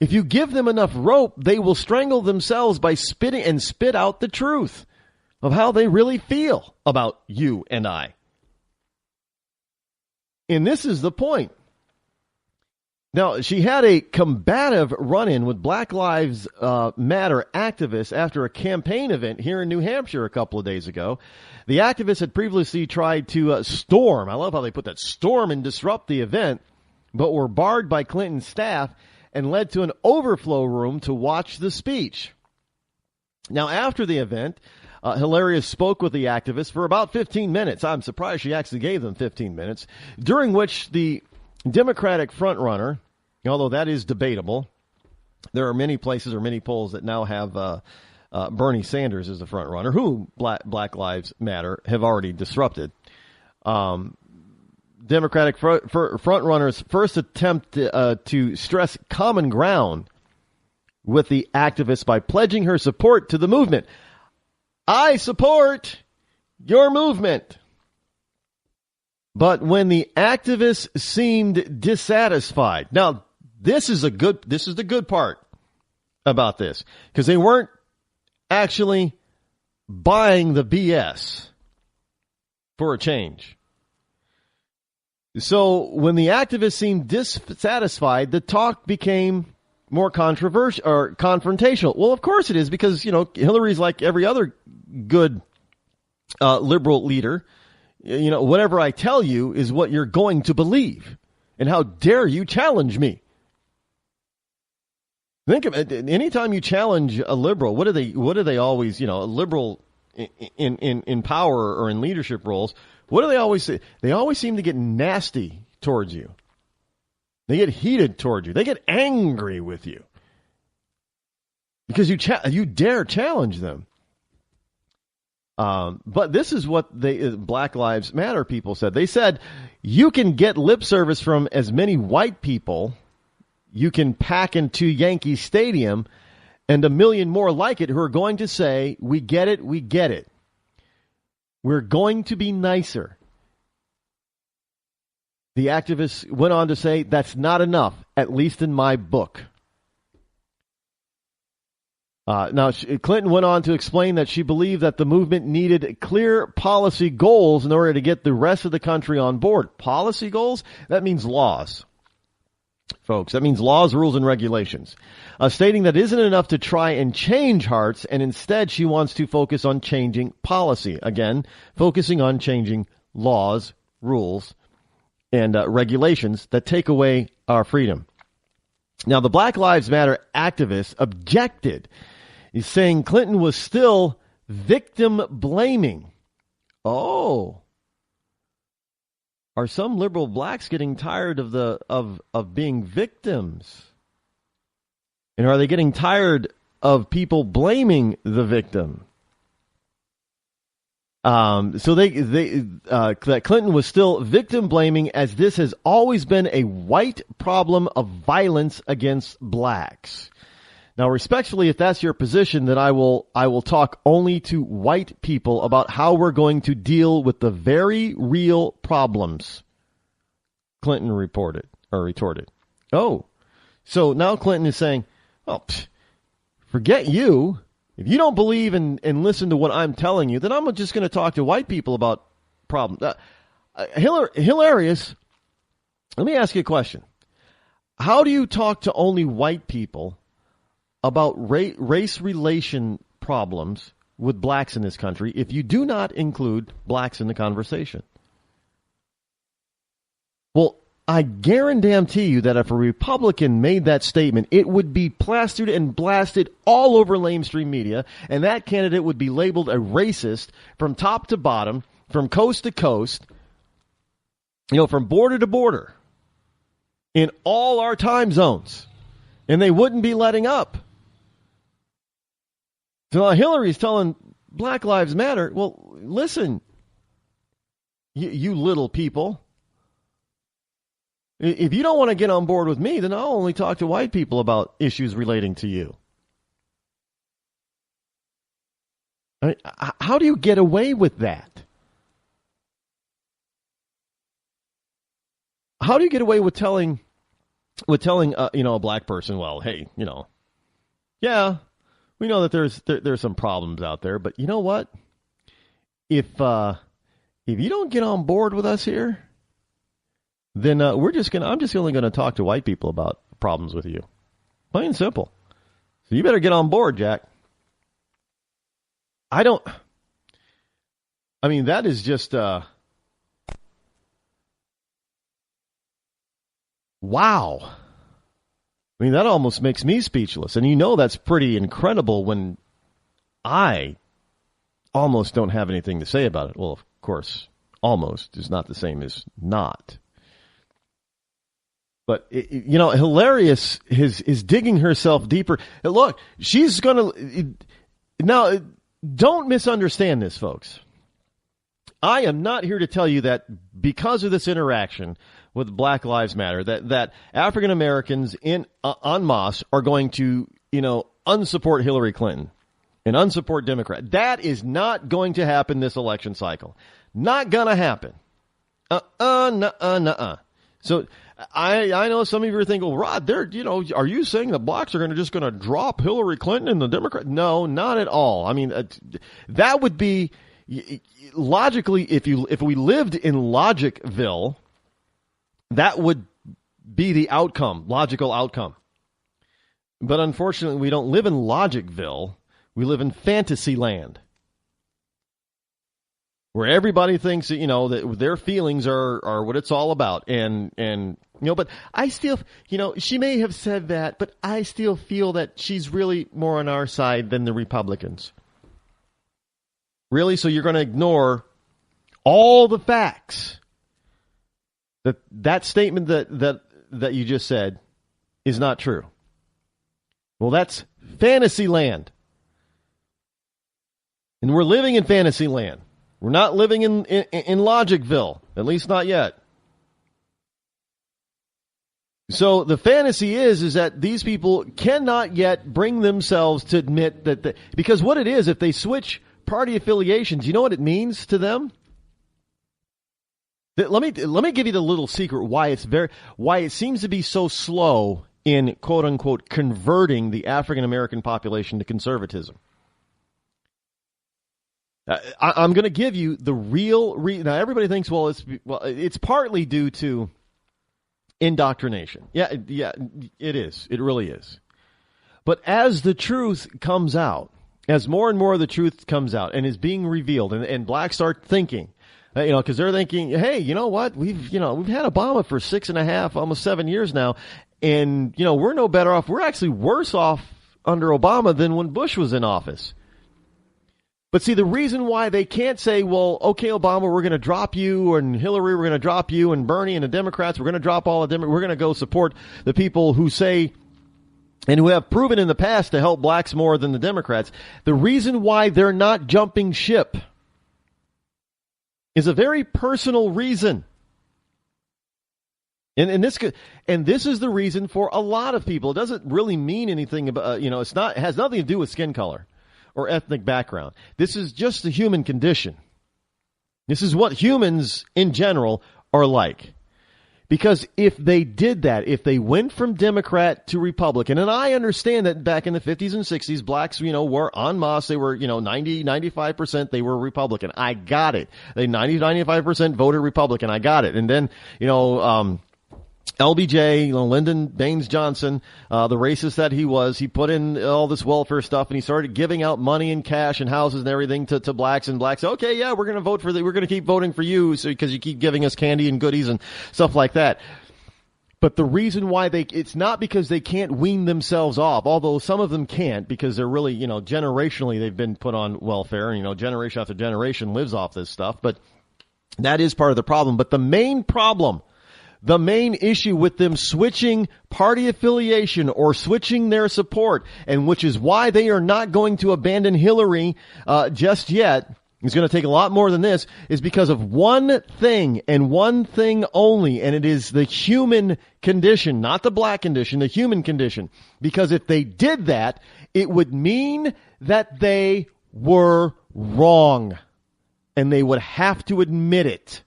if you give them enough rope, they will strangle themselves by spitting and spit out the truth of how they really feel about you and I. And this is the point. Now, she had a combative run-in with Black Lives Matter activists after a campaign event here in New Hampshire a couple of days ago. The activists had previously tried to storm, I love how they put that, storm and disrupt the event, but were barred by Clinton's staff and led to an overflow room to watch the speech. Now, after the event, Hilaria spoke with the activists for about 15 minutes. I'm surprised she actually gave them 15 minutes, during which the Democratic frontrunner, although that is debatable, there are many places or many polls that now have Bernie Sanders as the frontrunner, who Black Lives Matter have already disrupted. Democratic frontrunner's first attempt to stress common ground with the activists by pledging her support to the movement. I support your movement. But when the activists seemed dissatisfied. Now, this is the good part about this, because they weren't actually buying the BS for a change. So when the activists seemed dissatisfied, the talk became more controversial or confrontational. Well, of course it is, because, Hillary's like every other good liberal leader. Whatever I tell you is what you're going to believe. And how dare you challenge me? Think of it. Anytime you challenge a liberal, what do they always, a liberal in power or in leadership roles, what do they always say? They always seem to get nasty towards you. They get heated towards you. They get angry with you because you dare challenge them. But this is what Black Lives Matter people said. They said, you can get lip service from as many white people you can pack into Yankee Stadium and a million more like it who are going to say, we get it, we get it. We're going to be nicer. The activists went on to say, that's not enough, at least in my book. Now, Clinton went on to explain that she believed that the movement needed clear policy goals in order to get the rest of the country on board. Policy goals? That means laws. Folks, that means laws, rules, and regulations. Stating that it isn't enough to try and change hearts, and instead she wants to focus on changing policy. Again, focusing on changing laws, rules, and regulations that take away our freedom. Now, the Black Lives Matter activists objected. He's saying Clinton was still victim blaming. Oh. Are some liberal blacks getting tired of being victims? And are they getting tired of people blaming the victim? So that Clinton was still victim blaming, as this has always been a white problem of violence against blacks. Now, respectfully, if that's your position, then I will talk only to white people about how we're going to deal with the very real problems. Clinton retorted. Oh, so now Clinton is saying, oh, forget you. If you don't believe and listen to what I'm telling you, then I'm just going to talk to white people about problems. Hilarious. Let me ask you a question. How do you talk to only white people about race relation problems with blacks in this country if you do not include blacks in the conversation? Well, I guarantee you that if a Republican made that statement, it would be plastered and blasted all over mainstream media, and that candidate would be labeled a racist from top to bottom, from coast to coast, from border to border, in all our time zones, and they wouldn't be letting up. So now Hillary's telling Black Lives Matter, well, listen, you little people. If you don't want to get on board with me, then I'll only talk to white people about issues relating to you. I mean, how do you get away with that? How do you get away with telling a black person, well, hey, yeah, we know that there's some problems out there, but you know what? If you don't get on board with us here, then I'm just only going to talk to white people about problems with you. Plain and simple. So you better get on board, Jack. That is just, wow. I mean, that almost makes me speechless. And that's pretty incredible when I almost don't have anything to say about it. Well, of course, almost is not the same as not. But, hilarious is digging herself deeper. Look, she's going to... Now, don't misunderstand this, folks. I am not here to tell you that because of this interaction with Black Lives Matter, that African Americans en masse are going to, unsupport Hillary Clinton and unsupport Democrat. That is not going to happen this election cycle. Not going to happen. Nuh-uh. So I know some of you are thinking, well, Rod, are you saying the blacks are just going to drop Hillary Clinton and the Democrat? No, not at all. I mean, that would be logically, if we lived in Logicville, that would be the outcome, logical outcome. But unfortunately, we don't live in Logicville. We live in fantasy land, where everybody thinks that, that their feelings are what it's all about. And but I still, she may have said that, but I still feel that she's really more on our side than the Republicans. Really? So you're going to ignore all the facts that statement that you just said is not true. Well, that's fantasy land. And we're living in fantasy land. We're not living in Logicville, at least not yet. So the fantasy is that these people cannot yet bring themselves to admit that because what it is, if they switch party affiliations, you know what it means to them? Let me give you the little secret why it seems to be so slow in quote unquote converting the African American population to conservatism. I'm going to give you the real reason. Now everybody thinks, it's partly due to indoctrination. Yeah, it is. It really is. But as the truth comes out, as more and more of the truth comes out and is being revealed, and blacks start thinking, because they're thinking, hey, you know what? We've had Obama for 6.5, almost 7 years now, and we're no better off. We're actually worse off under Obama than when Bush was in office. But see, the reason why they can't say, well, okay, Obama, we're going to drop you, and Hillary, we're going to drop you, and Bernie and the Democrats, we're going to drop all the Democrats, we're going to go support the people who say and who have proven in the past to help blacks more than the Democrats. The reason why they're not jumping ship is a very personal reason. And this is the reason for a lot of people. It doesn't really mean anything about, it has nothing to do with skin color or ethnic background. This is just the human condition. This is what humans in general are like. Because if they did that, if they went from Democrat to Republican, and I understand that back in the 50s and 60s, blacks, were en masse, they were, 90, 95%, they were Republican. I got it. They 90, 95% voted Republican. I got it. And then, LBJ, Lyndon Baines Johnson, the racist that he was, he put in all this welfare stuff and he started giving out money and cash and houses and everything to blacks, and blacks, okay, yeah, we're going to vote we're going to keep voting for you because you keep giving us candy and goodies and stuff like that. But the reason why it's not because they can't wean themselves off, although some of them can't because they're really, generationally they've been put on welfare and, generation after generation lives off this stuff. But that is part of the problem. But the main issue with them switching party affiliation or switching their support, and which is why they are not going to abandon Hillary just yet, it's going to take a lot more than this, is because of one thing and one thing only, and it is the human condition, not the black condition, the human condition. Because if they did that, it would mean that they were wrong, and they would have to admit it.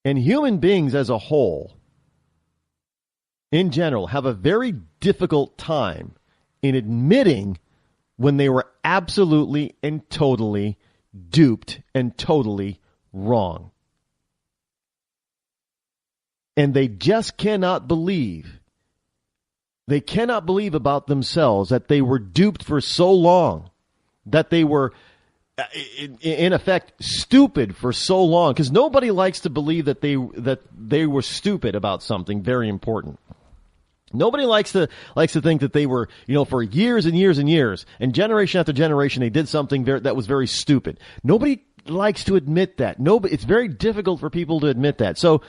And human beings as a whole, in general, have a very difficult time in admitting when they were absolutely and totally duped and totally wrong. And they just cannot believe. They cannot believe about themselves that they were duped for so long, that they were in effect stupid for so long, because nobody likes to believe that they were stupid about something very important. Nobody likes to think that they were, for years and years and years and generation after generation they did something that was very stupid. Nobody likes to admit that. It's very difficult for people to admit that. So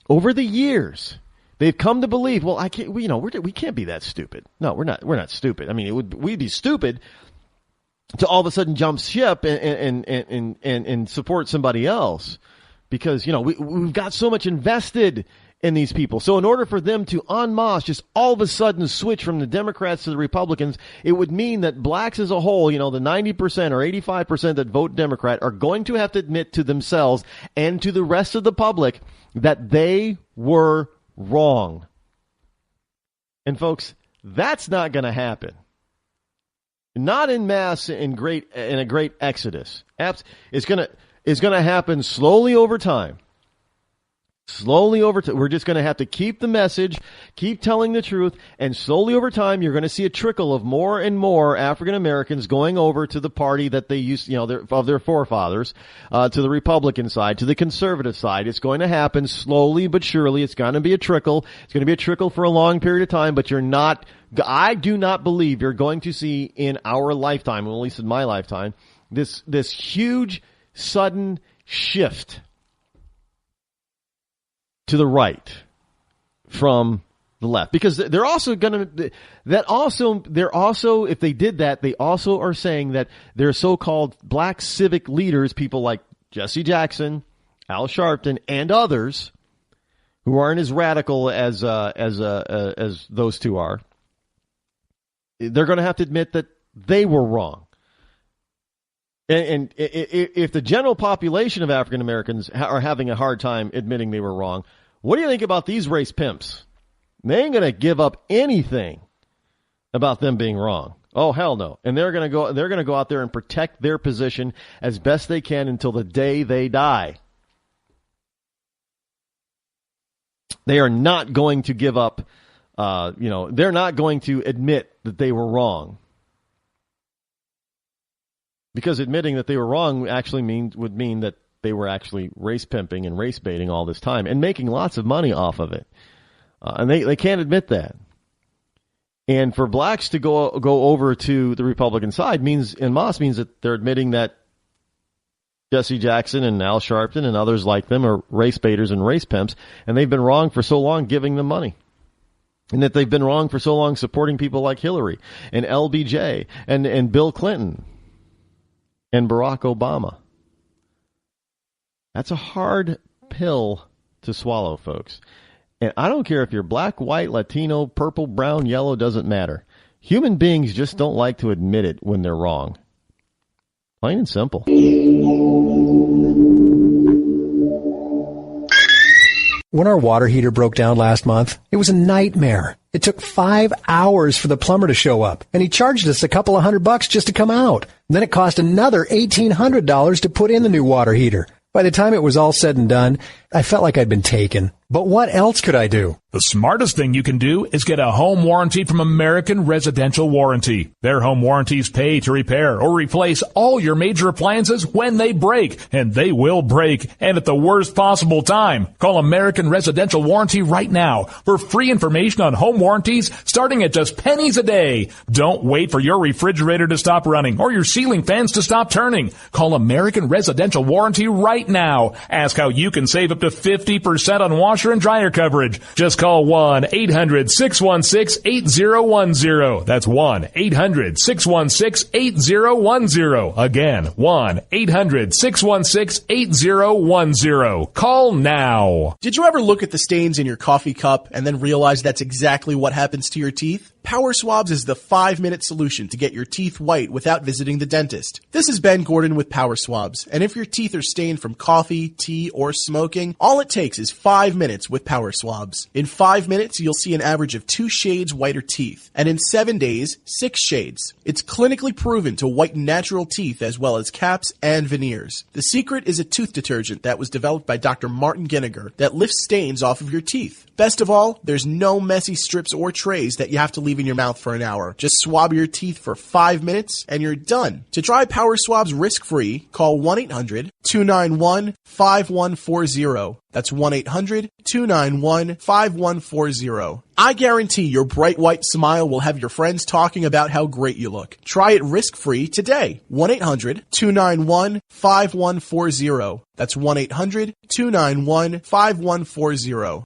over the years they've come to believe, well, we can't be that stupid. No, we're not stupid. I mean, we'd be stupid to all of a sudden jump ship and support somebody else, because we've got so much invested in these people. So in order for them to en masse just all of a sudden switch from the Democrats to the Republicans, it would mean that blacks as a whole, the 90% or 85% that vote Democrat, are going to have to admit to themselves and to the rest of the public that they were wrong. And folks, that's not going to happen. Not in mass in a great exodus. It's going to happen slowly over time. Slowly over time, we're just going to have to keep the message, keep telling the truth, and slowly over time, you're going to see a trickle of more and more African Americans going over to the party that they used, of their forefathers, to the Republican side, to the conservative side. It's going to happen slowly but surely. It's going to be a trickle. It's going to be a trickle for a long period of time, but I do not believe you're going to see in our lifetime, at least in my lifetime, this huge, sudden shift to the right from the left, because they're also going to, if they did that, they also are saying that their so-called black civic leaders, people like Jesse Jackson, Al Sharpton, and others who aren't as radical as those two are, they're going to have to admit that they were wrong. And if the general population of African Americans are having a hard time admitting they were wrong, what do you think about these race pimps? They ain't going to give up anything about them being wrong. Oh, hell no. And they're going to go out there and protect their position as best they can until the day they die. They are not going to give up, they're not going to admit that they were wrong. Because admitting that they were wrong actually would mean that they were actually race pimping and race baiting all this time and making lots of money off of it. And they can't admit that. And for blacks to go over to the Republican side means that they're admitting that Jesse Jackson and Al Sharpton and others like them are race baiters and race pimps, and they've been wrong for so long giving them money. And that they've been wrong for so long supporting people like Hillary and LBJ and Bill Clinton and Barack Obama. That's a hard pill to swallow, folks. And I don't care if you're black, white, Latino, purple, brown, yellow, doesn't matter. Human beings just don't like to admit it when they're wrong. Plain and simple. When our water heater broke down last month, it was a nightmare. It took 5 hours for the plumber to show up, and he charged us a couple of $100 just to come out. Then it cost another $1,800 to put in the new water heater. By the time it was all said and done, I felt like I'd been taken. But what else could I do? The smartest thing you can do is get a home warranty from American Residential Warranty. Their home warranties pay to repair or replace all your major appliances when they break, and they will break, and at the worst possible time. Call American Residential Warranty right now for free information on home warranties starting at just pennies a day. Don't wait for your refrigerator to stop running or your ceiling fans to stop turning. Call American Residential Warranty right now. Ask how you can save up to 50% on washer and dryer coverage. Just call 1-800-616-8010. That's 1-800-616-8010. Again, 1-800-616-8010. Call now. Did you ever look at the stains in your coffee cup and then realize that's exactly what happens to your teeth? Power Swabs is the 5-minute solution to get your teeth white without visiting the dentist. This is Ben Gordon with Power Swabs, and if your teeth are stained from coffee, tea, or smoking, all it takes is 5 minutes with Power Swabs. In 5 minutes, you'll see an average of 2 shades whiter teeth, and in 7 days, 6 shades. It's clinically proven to whiten natural teeth as well as caps and veneers. The secret is a tooth detergent that was developed by Dr. Martin Ginniger that lifts stains off of your teeth. Best of all, there's no messy strips or trays that you have to leave in your mouth for an hour. Just swab your teeth for 5 minutes and you're done. To try Power Swabs risk-free, call 1-800-291-5140. That's 1-800-291-5140. I guarantee your bright white smile will have your friends talking about how great you look. Try it risk-free today. 1-800-291-5140. That's 1-800-291-5140.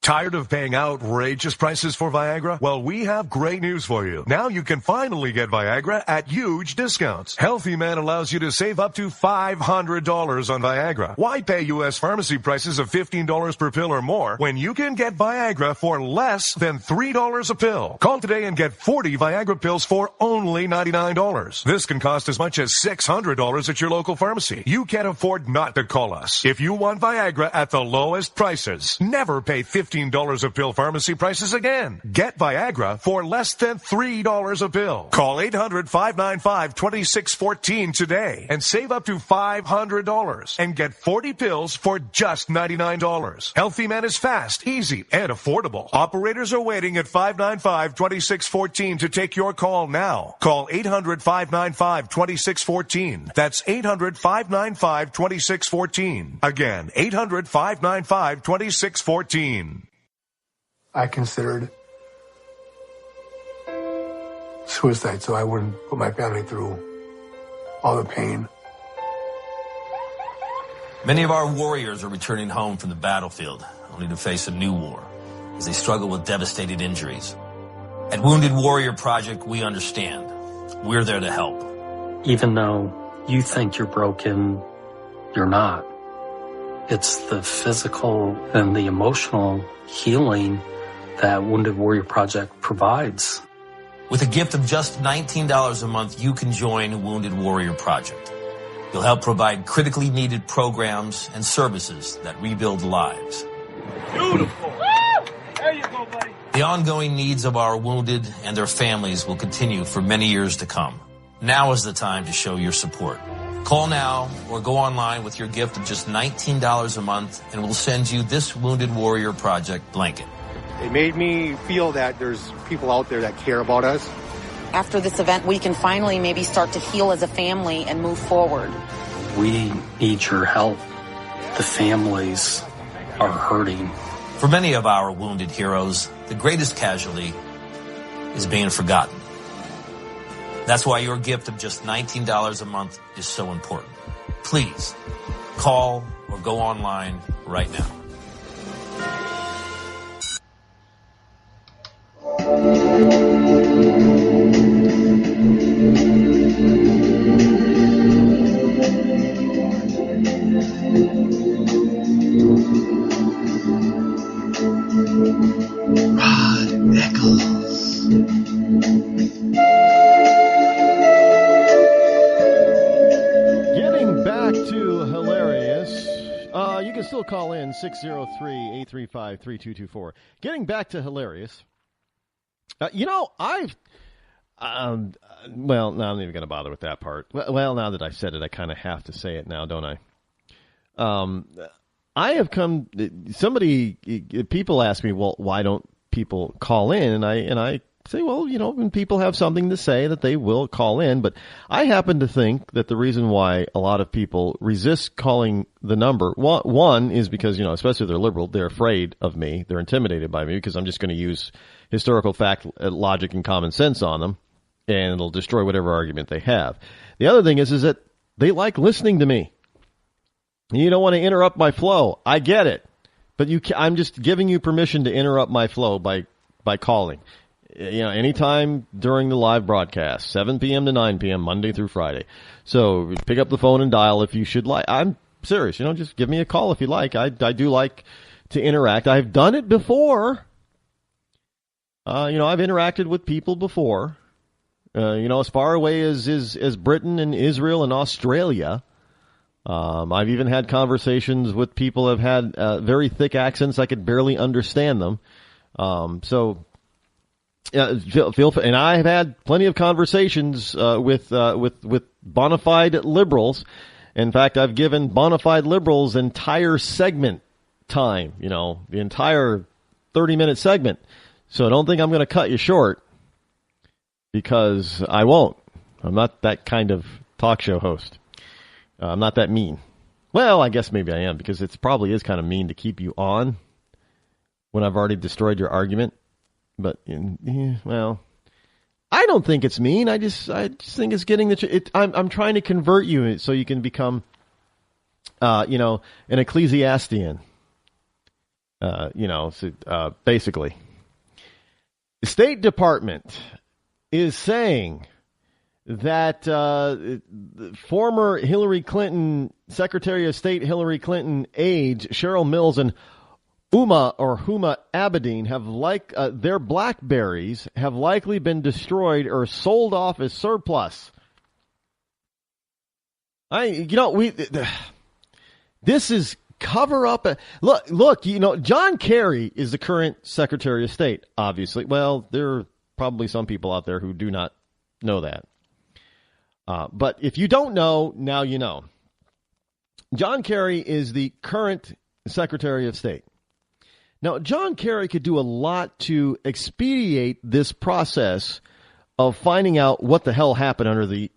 Tired of paying outrageous prices for Viagra? Well, we have great news for you. Now you can finally get Viagra at huge discounts. Healthy Man allows you to save up to $500 on Viagra. Why pay U.S. pharmacy prices of $15 per pill or more when you can get Viagra for less than $3 a pill? Call today and get 40 Viagra pills for only $99. This can cost as much as $600 at your local pharmacy. You can't afford not to call us. If you want Viagra at the lowest prices, never pay $15 $15 a pill pharmacy prices again. Get Viagra for less than $3 a pill. Call 800-595-2614 today and save up to $500 and get 40 pills for just $99. Healthy Man is fast, easy, and affordable. Operators are waiting at 595-2614 to take your call now. Call 800-595-2614. That's 800-595-2614. Again, 800-595-2614. I considered suicide so I wouldn't put my family through all the pain. Many of our warriors are returning home from the battlefield, only to face a new war as they struggle with devastating injuries. At Wounded Warrior Project, we understand. We're there to help. Even though you think you're broken, you're not. It's the physical and the emotional healing that Wounded Warrior Project provides. With a gift of just $19 a month, you can join Wounded Warrior Project. You'll help provide critically needed programs and services that rebuild lives. Beautiful. Woo! There you go, buddy. The ongoing needs of our wounded and their families will continue for many years to come. Now is the time to show your support. Call now or go online with your gift of just $19 a month and we'll send you this Wounded Warrior Project blanket. It made me feel that there's people out there that care about us. After this event, we can finally maybe start to heal as a family and move forward. We need your help. The families are hurting. For many of our wounded heroes, the greatest casualty is being forgotten. That's why your gift of just $19 a month is so important. Please call or go online right now. Rod Eccles. Getting back to hilarious. You can still call in 603-835-3224. Getting back to hilarious. I've well, no, I'm not even going to bother with that part. Well, now that I've said it, I kind of have to say it now, don't I? I have come. People ask me, well, why don't people call in? And I say, well, when people have something to say, that they will call in. But I happen to think that the reason why a lot of people resist calling the number, one is because, especially if they're liberal, they're afraid of me. They're intimidated by me because I'm just going to use historical fact, logic, and common sense on them, and it'll destroy whatever argument they have. The other thing is that they like listening to me. You don't want to interrupt my flow. I get it. But I'm just giving you permission to interrupt my flow by calling. Anytime during the live broadcast, 7 p.m. to 9 p.m., Monday through Friday. So pick up the phone and dial if you should like. I'm serious. Just give me a call if you like. I do like to interact. I've done it before. I've interacted with people before. As far away as Britain and Israel and Australia. I've even had conversations with people who have had very thick accents. I could barely understand them. Feel and I have had plenty of conversations with bona fide liberals. In fact, I've given bona fide liberals entire segment time. The entire 30-minute segment. So don't think I'm going to cut you short, because I won't. I'm not that kind of talk show host. I'm not that mean. Well, I guess maybe I am, because it probably is kind of mean to keep you on when I've already destroyed your argument. But, well, I don't think it's mean. I just think it's getting I'm trying to convert you so you can become, an ecclesiastian. Basically. The State Department is saying that former Hillary Clinton, Secretary of State Hillary Clinton aides Cheryl Mills and Huma Abedin have their BlackBerries have likely been destroyed or sold off as surplus. This is cover up. Look, you know, John Kerry is the current Secretary of State, obviously. Well, there are probably some people out there who do not know that. But if you don't know, now you know. John Kerry is the current Secretary of State. Now, John Kerry could do a lot to expedite this process of finding out what the hell happened under the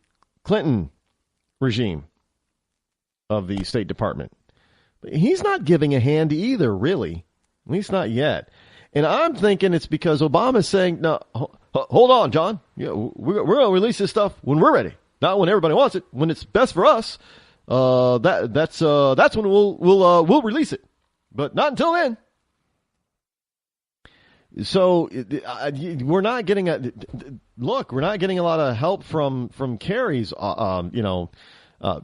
Clinton regime of the State Department. But he's not giving a hand either, really. At least not yet. And I'm thinking it's because Obama's saying, no, hold on, John. Yeah, we're going to release this stuff when we're ready. Not when everybody wants it. When it's best for us, that's when we'll release it. But not until then. So we're not getting we're not getting a lot of help from Kerry's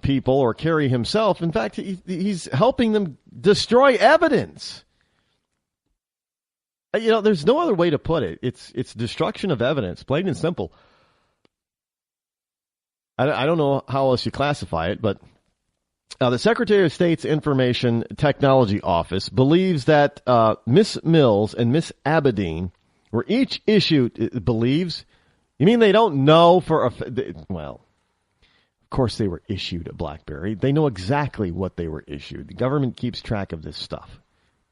people or Kerry himself. In fact, he's helping them destroy evidence. You know, there's no other way to put it. It's destruction of evidence, plain and simple. I don't know how else you classify it, but the Secretary of State's Information Technology Office believes that Miss Mills and Miss Abedin were each issued, believes? You mean they don't know well, of course they were issued a BlackBerry. They know exactly what they were issued. The government keeps track of this stuff.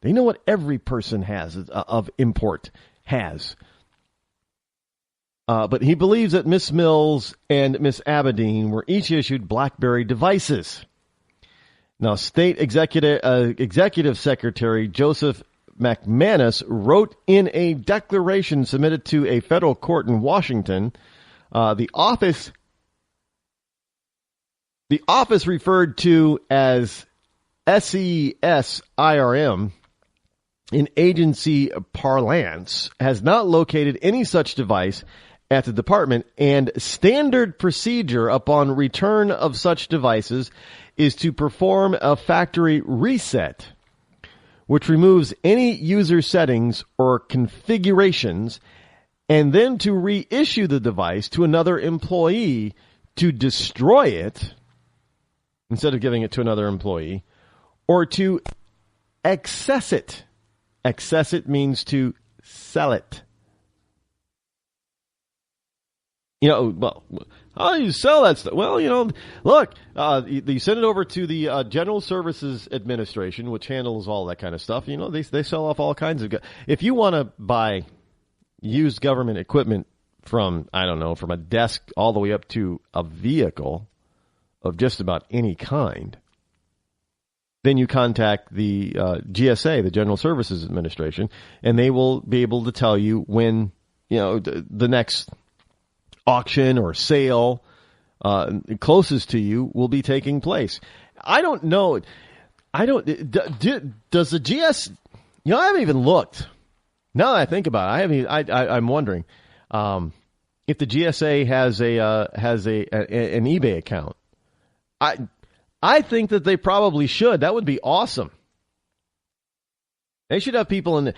They know what every person has of import has. But he believes that Miss Mills and Miss Abedin were each issued BlackBerry devices. Now, State Executive Secretary Joseph McManus wrote in a declaration submitted to a federal court in Washington, the office referred to as SESIRM in agency parlance has not located any such device at the department, and standard procedure upon return of such devices is to perform a factory reset, which removes any user settings or configurations, and then to reissue the device to another employee to destroy it, instead of giving it to another employee, or to access it. Access it means to sell it. You know, well, how do you sell that stuff? Well, you know, look, you send it over to the General Services Administration, which handles all that kind of stuff. You know, they sell off all kinds of. If you want to buy used government equipment from, I don't know, from a desk all the way up to a vehicle of just about any kind, then you contact the GSA, the General Services Administration, and they will be able to tell you when, you know, the next auction or sale closest to you will be taking place. I don't know. Does the GS? You know, I haven't even looked. Now that I think about it, I'm wondering if the GSA has an eBay account. I think that they probably should. That would be awesome. They should have people in the.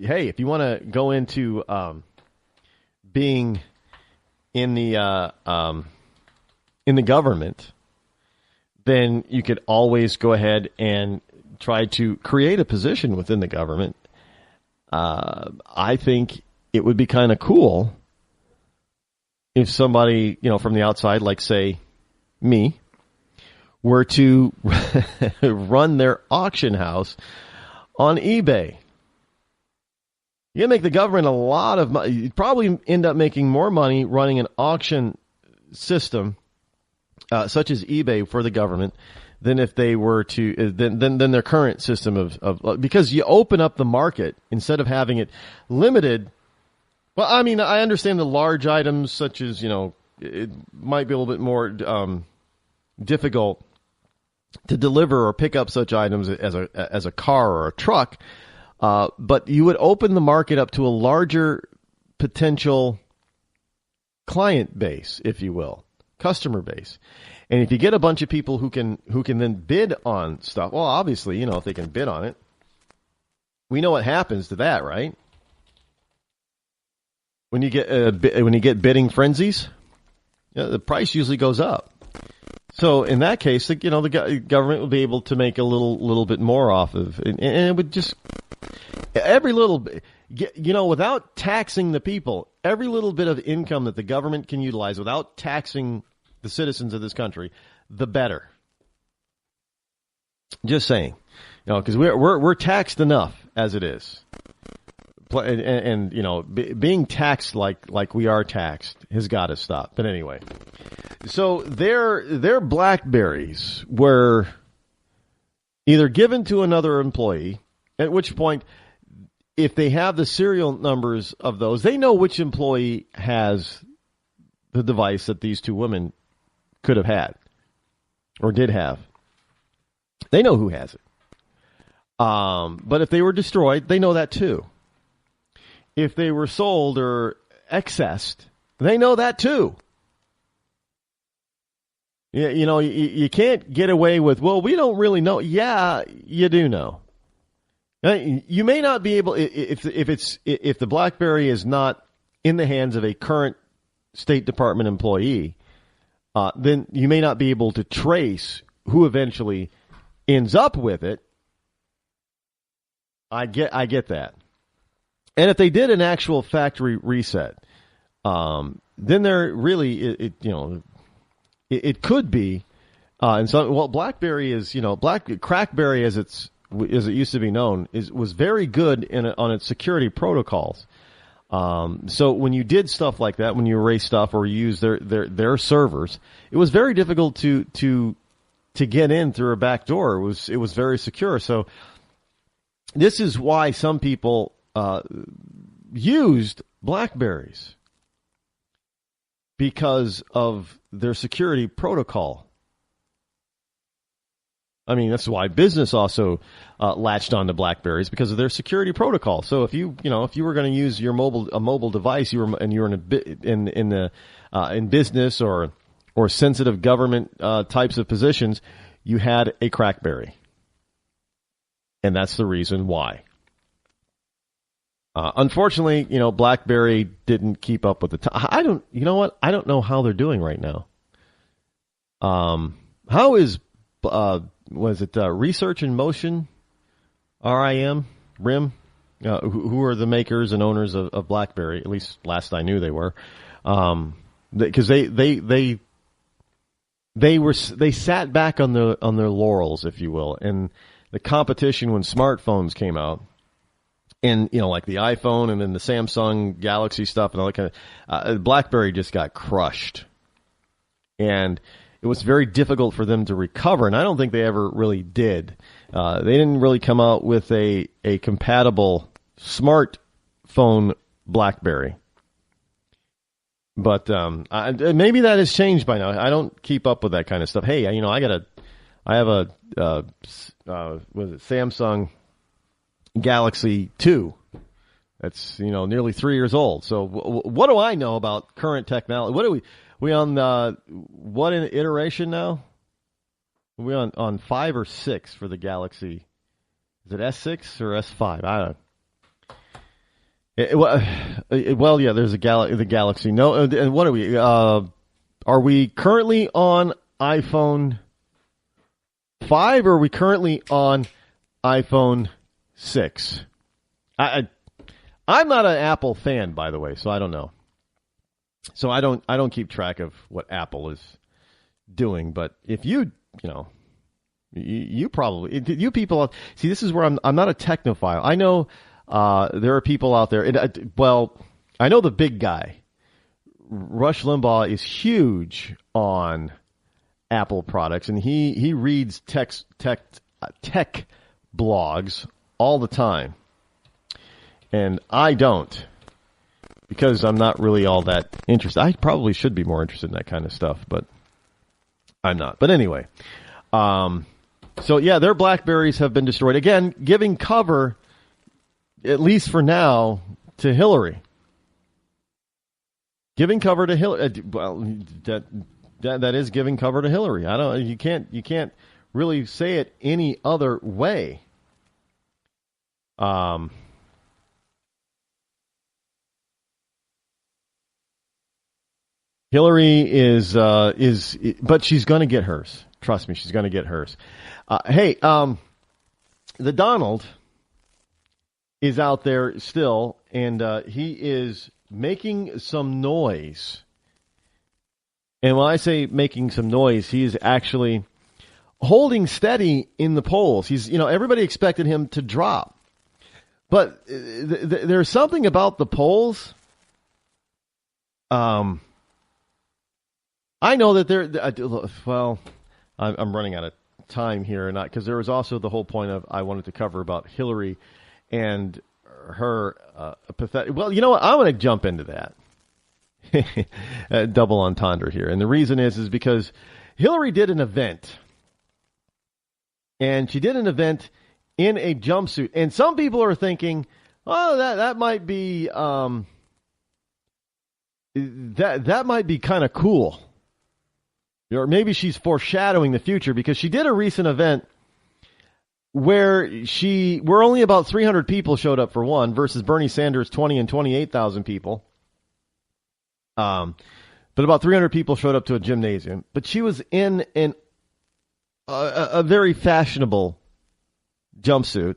Hey, if you want to go into being in the government, then you could always go ahead and try to create a position within the government. I think it would be kind of cool if somebody, you know, from the outside, like say me, were to run their auction house on eBay. You can make the government a lot of money. You'd probably end up making more money running an auction system such as eBay for the government than if they were to than their current system of because you open up the market instead of having it limited. Well, I mean, I understand the large items such as, you know, it might be a little bit more difficult to deliver or pick up such items as a car or a truck. But you would open the market up to a larger potential client base, if you will, customer base. And if you get a bunch of people who can then bid on stuff, well, obviously, you know, if they can bid on it, we know what happens to that, right? When you get bidding frenzies, you know, the price usually goes up. So in that case, the government would be able to make a little bit more off of, and it would just every little bit, without taxing the people, every little bit of income that the government can utilize without taxing the citizens of this country, the better. Just saying, because we're taxed enough as it is, and being taxed like we are taxed has got to stop. But anyway. So their BlackBerries were either given to another employee, at which point, if they have the serial numbers of those, they know which employee has the device that these two women could have had or did have. They know who has it. But if they were destroyed, they know that too. If they were sold or accessed, they know that too. Yeah, you can't get away with, well, we don't really know. Yeah, you do know. You may not be able, if the BlackBerry is not in the hands of a current State Department employee, then you may not be able to trace who eventually ends up with it. I get that. And if they did an actual factory reset, then there really, it could be, and so BlackBerry is, Crackberry as it used to be known was very good on its security protocols. So when you did stuff like that, when you erased stuff or you used their servers, it was very difficult to get in through a back door. It was very secure. So this is why some people used BlackBerries, because of their security protocol. I mean, that's why business also latched on to BlackBerries, because of their security protocol. So if you were going to use a mobile device, you were in business or sensitive government types of positions, you had a Crackberry, and that's the reason why. Unfortunately, BlackBerry didn't keep up with the time. I don't know how they're doing right now. How is, was it Research in Motion, RIM, who are the makers and owners of BlackBerry? At least last I knew they were, because they sat back on their laurels, if you will, and the competition when smartphones came out. And, like the iPhone and then the Samsung Galaxy stuff and all that kind of, BlackBerry just got crushed. And it was very difficult for them to recover, and I don't think they ever really did. They didn't really come out with a compatible smartphone BlackBerry. But maybe that has changed by now. I don't keep up with that kind of stuff. Hey, I have a Samsung Galaxy 2. That's, nearly 3 years old. So what do I know about current technology? What are we on what iteration now? Are we on 5 or 6 for the Galaxy? Is it S6 or S5? I don't know. Well, yeah, there's the Galaxy. No, and what are we? Are we currently on iPhone 5 or are we currently on iPhone 6? I'm not an Apple fan, by the way, so I don't know. So I don't keep track of what Apple is doing. But if you probably, you people, see, this is where I'm not a technophile. I know there are people out there. I know the big guy, Rush Limbaugh, is huge on Apple products, and he reads tech blogs all the time. And I don't, because I'm not really all that interested. I probably should be more interested in that kind of stuff, but I'm not. But anyway, so yeah, their BlackBerries have been destroyed. Again, giving cover, at least for now, to Hillary. Giving cover to Hillary. Well, that is giving cover to Hillary. You can't really say it any other way. Hillary is, but she's going to get hers. Trust me, she's going to get hers. The Donald is out there still, and he is making some noise. And when I say making some noise, he is actually holding steady in the polls. He's, everybody expected him to drop. But there's something about the polls. I know that I'm running out of time here, not because there was also the whole point of I wanted to cover about Hillary and her pathetic. Well, you know what? I'm going to jump into that. Double entendre here, and the reason is because Hillary did an event, and she did an event in a jumpsuit, and some people are thinking, oh, that might be that might be kind of cool. Or maybe she's foreshadowing the future because she did a recent event where only about 300 people showed up for one versus Bernie Sanders' 20 and 28,000 people. But about 300 people showed up to a gymnasium. But she was in a very fashionable jumpsuit,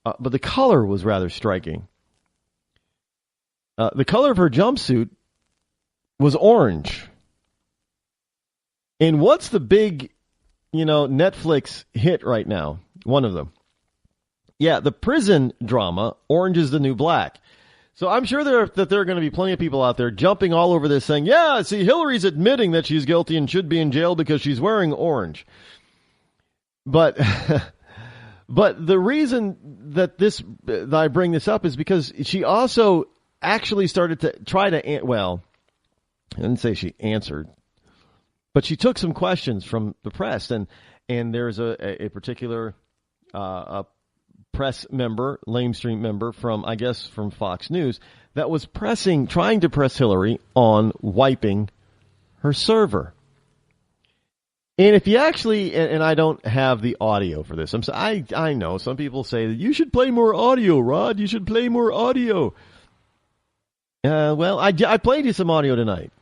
but the color was rather striking. The color of her jumpsuit was orange. And what's the big, Netflix hit right now? One of them. Yeah, the prison drama, Orange is the New Black. So I'm sure that there are going to be plenty of people out there jumping all over this saying, yeah, see, Hillary's admitting that she's guilty and should be in jail because she's wearing orange. But the reason that I bring this up is because she also actually started to try to, I didn't say she answered, but she took some questions from the press, and there's a particular press member, lamestream member from Fox News that was trying to press Hillary on wiping her server. And if you actually, and I don't have the audio for this, I know some people say that you should play more audio, Rod. You should play more audio. I played you some audio tonight.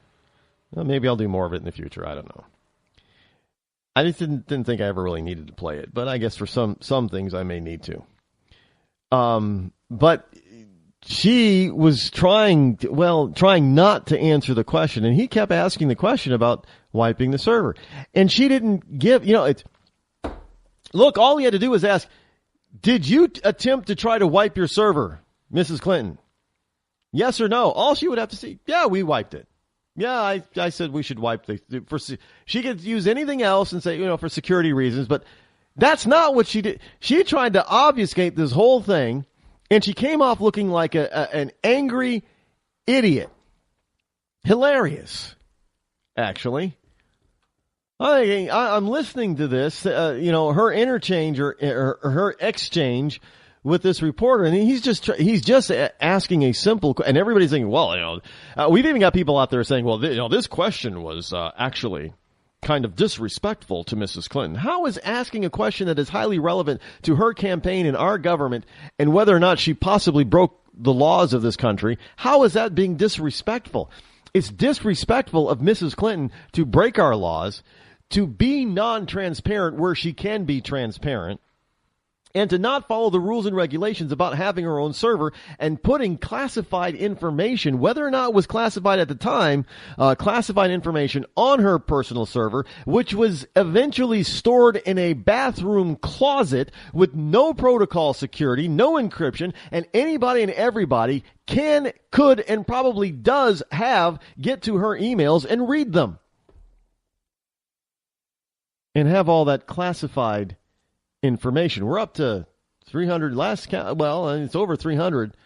Well, maybe I'll do more of it in the future. I don't know. I just didn't think I ever really needed to play it, but I guess for some things I may need to. But she was trying not to answer the question, and he kept asking the question about wiping the server, and she didn't give. Look, all he had to do was ask, "Did you attempt to try to wipe your server, Mrs. Clinton? Yes or no?" All she would have to say, "Yeah, we wiped it." Yeah, I said we should wipe she could use anything else and say, for security reasons, but that's not what she did. She tried to obfuscate this whole thing, and she came off looking like an angry idiot. Hilarious, actually. I'm listening to this, her interchange or her exchange with this reporter, and he's just asking a simple, and everybody's thinking, we've even got people out there saying, this question was actually kind of disrespectful to Mrs. Clinton. How is asking a question that is highly relevant to her campaign and our government and whether or not she possibly broke the laws of this country, how is that being disrespectful? It's disrespectful of Mrs. Clinton to break our laws, to be non-transparent where she can be transparent, and to not follow the rules and regulations about having her own server and putting classified information, whether or not it was classified at the time, classified information on her personal server, which was eventually stored in a bathroom closet with no protocol security, no encryption, and anybody and everybody could, and probably does get to her emails and read them. And have all that classified information. We're up to 300 last count. Well, it's over 300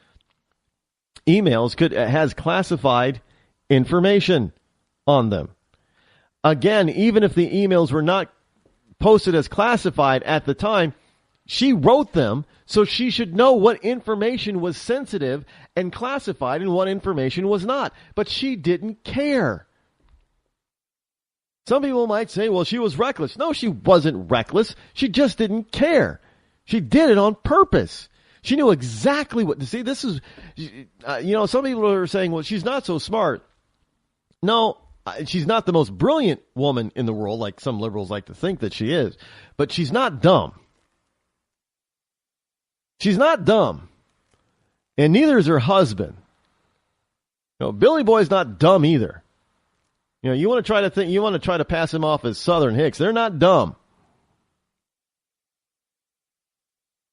emails has classified information on them. Again, even if the emails were not posted as classified at the time, she wrote them, so she should know what information was sensitive and classified and what information was not. But she didn't care. Some people might say, well, she was reckless. No, she wasn't reckless. She just didn't care. She did it on purpose. She knew exactly what to see. This is, some people are saying, well, she's not so smart. No, She's not the most brilliant woman in the world, like some liberals like to think that she is, but she's not dumb. She's not dumb. And neither is her husband. Billy Boy's not dumb either. You want to try to pass him off as Southern Hicks. They're not dumb.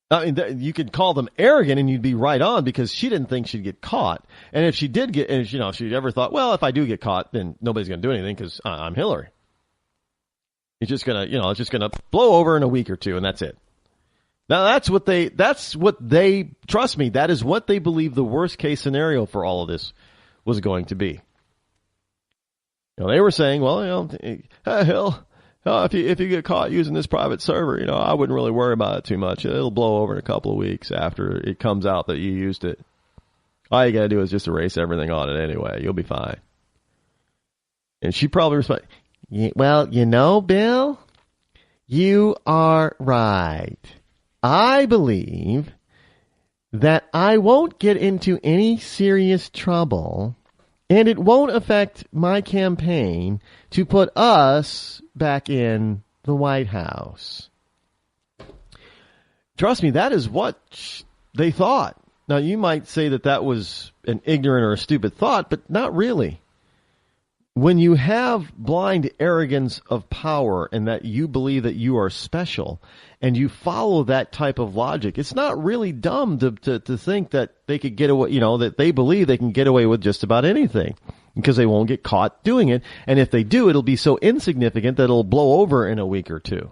I mean, you could call them arrogant and you'd be right on because she didn't think she'd get caught. And if she did get, and if she ever thought, well, if I do get caught, then nobody's going to do anything because I'm Hillary. It's just going to blow over in a week or two and that's it. Now that's what they, trust me, that is what they believe the worst case scenario for all of this was going to be. They were saying, well, hell, if you get caught using this private server, I wouldn't really worry about it too much. It'll blow over in a couple of weeks after it comes out that you used it. All you got to do is just erase everything on it anyway. You'll be fine. And she probably responded, well, Bill, you are right. I believe that I won't get into any serious trouble and it won't affect my campaign to put us back in the White House. Trust me, that is what they thought. Now, you might say that was an ignorant or a stupid thought, but not really. When you have blind arrogance of power and that you believe that you are special and you follow that type of logic, it's not really dumb to think that they could get away, that they believe they can get away with just about anything because they won't get caught doing it. And if they do, it'll be so insignificant that it'll blow over in a week or two.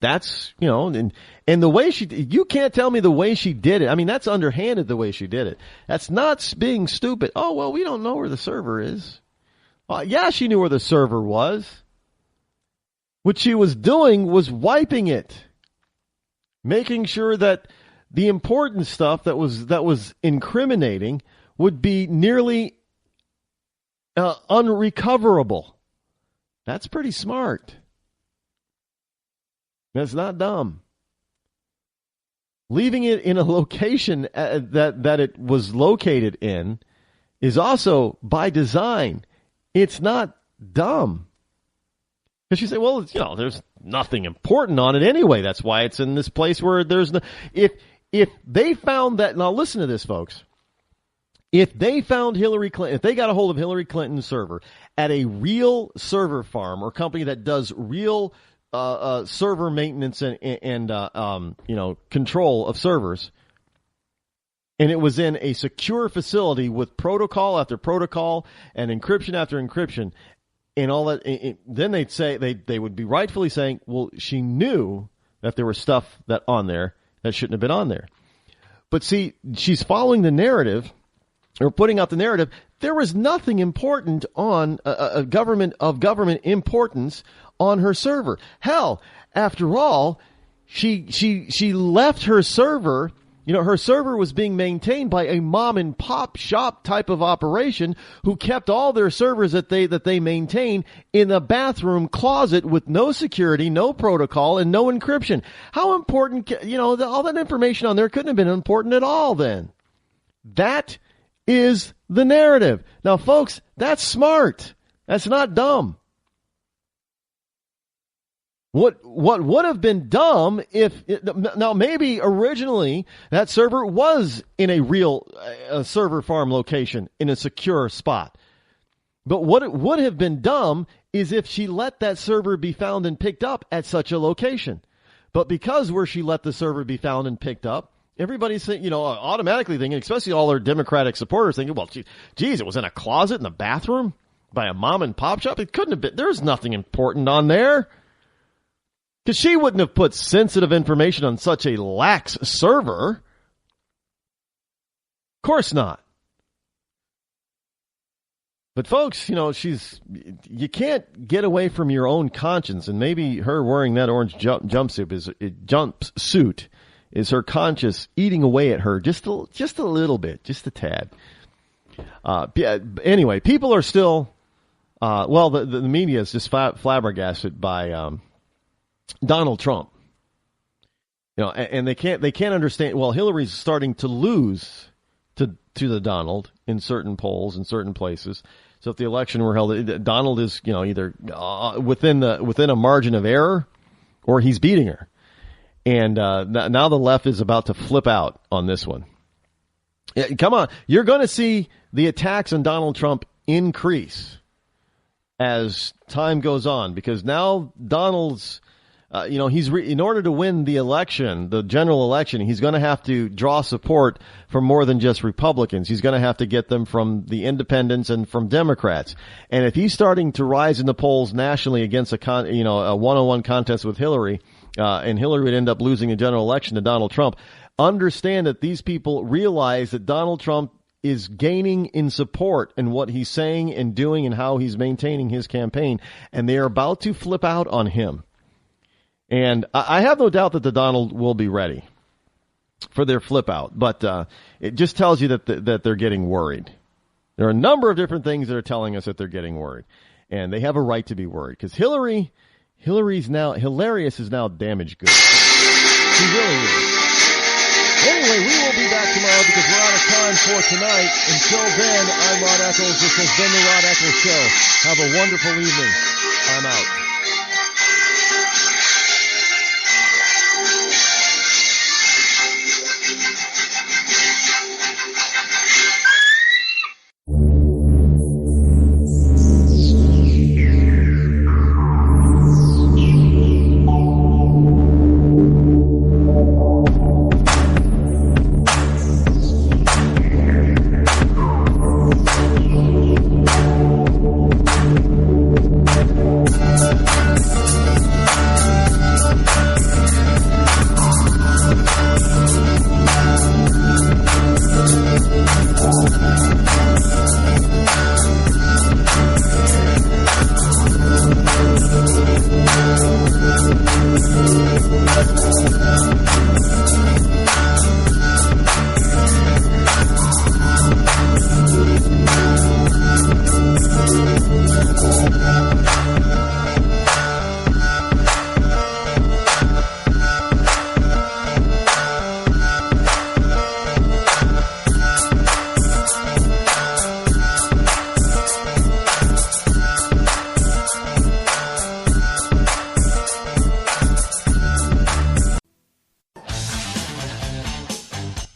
That's, and the way you can't tell me the way she did it. I mean, that's underhanded the way she did it. That's not being stupid. Oh, well, we don't know where the server is. Yeah, she knew where the server was. What she was doing was wiping it. Making sure that the important stuff that was incriminating would be nearly unrecoverable. That's pretty smart. That's not dumb. Leaving it in a location that it was located in is also by design. It's not dumb. Because you say, well, there's nothing important on it anyway. That's why it's in this place where there's no. If they found that, now listen to this, folks. If they found Hillary Clinton, if they got a hold of Hillary Clinton's server at a real server farm or company that does real server maintenance and control of servers, and it was in a secure facility with protocol after protocol and encryption after encryption and all that, then they'd say they would be rightfully saying, well, she knew that there was stuff that on there that shouldn't have been on there. But see, she's following the narrative or putting out the narrative. There was nothing important on a government importance on her server. Hell, after all, she left her server. Her server was being maintained by a mom and pop shop type of operation who kept all their servers that they maintain in a bathroom closet with no security, no protocol, and no encryption. How important, all that information on there couldn't have been important at all then. That is the narrative. Now, folks, that's smart. That's not dumb. What would have been dumb now maybe originally that server was in a real server farm location in a secure spot. But what it would have been dumb is if she let that server be found and picked up at such a location. But because where she let the server be found and picked up, everybody's automatically thinking, especially all her Democratic supporters thinking, well, geez, it was in a closet in the bathroom by a mom and pop shop. It couldn't have been. There's nothing important on there. Because she wouldn't have put sensitive information on such a lax server. Of course not. But folks, you can't get away from your own conscience, and maybe her wearing that orange jumpsuit is her conscience eating away at her just a little bit, just a tad. Anyway, people are still, the media is just flabbergasted by Donald Trump. And they can't understand. Well, Hillary's starting to lose to the Donald in certain polls in certain places. So if the election were held, Donald is, either within a margin of error or he's beating her. And now the left is about to flip out on this one. Come on. You're going to see the attacks on Donald Trump increase as time goes on, because now Donald's, in order to win the election, the general election, he's going to have to draw support from more than just Republicans. He's going to have to get them from the independents and from Democrats. And if he's starting to rise in the polls nationally against a one-on-one contest with Hillary, and Hillary would end up losing a general election to Donald Trump, understand that these people realize that Donald Trump is gaining in support in what he's saying and doing and how he's maintaining his campaign, and they are about to flip out on him. And I have no doubt that the Donald will be ready for their flip out, but it just tells you that they're getting worried. There are a number of different things that are telling us that they're getting worried, and they have a right to be worried, because Hilarious is now damaged goods. She really is. Anyway, we will be back tomorrow because we're out of time for tonight. Until then, I'm Rod Eccles. This has been the Rod Eccles Show. Have a wonderful evening. I'm out.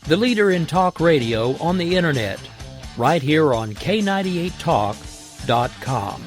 The leader in talk radio on the internet, right here on K98Talk.com.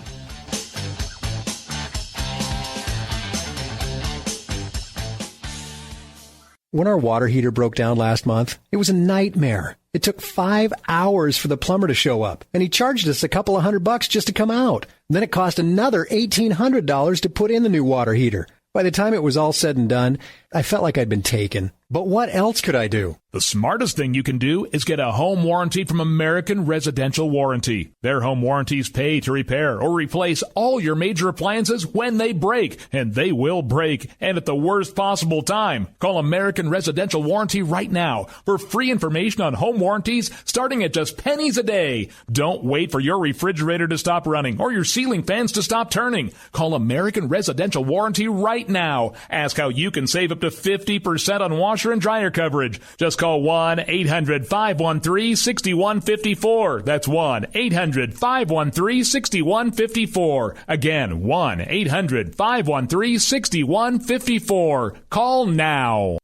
When our water heater broke down last month, it was a nightmare. It took 5 hours for the plumber to show up, and he charged us a couple of $100 just to come out. Then it cost another $1,800 to put in the new water heater. By the time it was all said and done, I felt like I'd been taken. But what else could I do? The smartest thing you can do is get a home warranty from American Residential Warranty. Their home warranties pay to repair or replace all your major appliances when they break, and they will break, and at the worst possible time. Call American Residential Warranty right now for free information on home warranties starting at just pennies a day. Don't wait for your refrigerator to stop running or your ceiling fans to stop turning. Call American Residential Warranty right now. Ask how you can save up to 50% on washer and dryer coverage. Just call 1-800-513-6154. That's 1-800-513-6154. Again, 1-800-513-6154. Call now.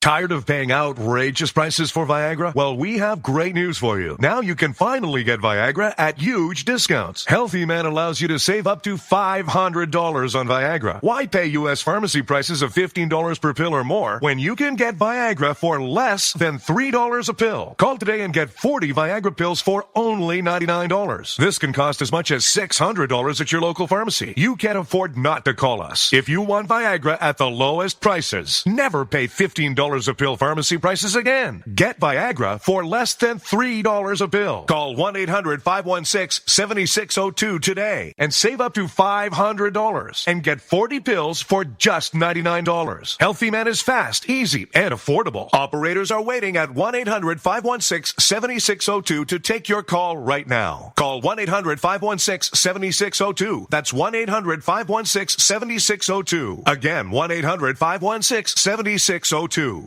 Tired of paying outrageous prices for Viagra? Well, we have great news for you. Now you can finally get Viagra at huge discounts. Healthy Man allows you to save up to $500 on Viagra. Why pay U.S. pharmacy prices of $15 per pill or more when you can get Viagra for less than $3 a pill? Call today and get 40 Viagra pills for only $99. This can cost as much as $600 at your local pharmacy. You can't afford not to call us. If you want Viagra at the lowest prices, never pay $15 a pill pharmacy prices again. Get Viagra for less than $3 a pill. Call 1-800-516-7602 today and save up to $500 and get 40 pills for just $99. Healthy Man is fast, easy, and affordable. Operators are waiting at 1-800-516-7602 to take your call right now. Call 1-800-516-7602. That's 1-800-516-7602. Again, 1-800-516-7602.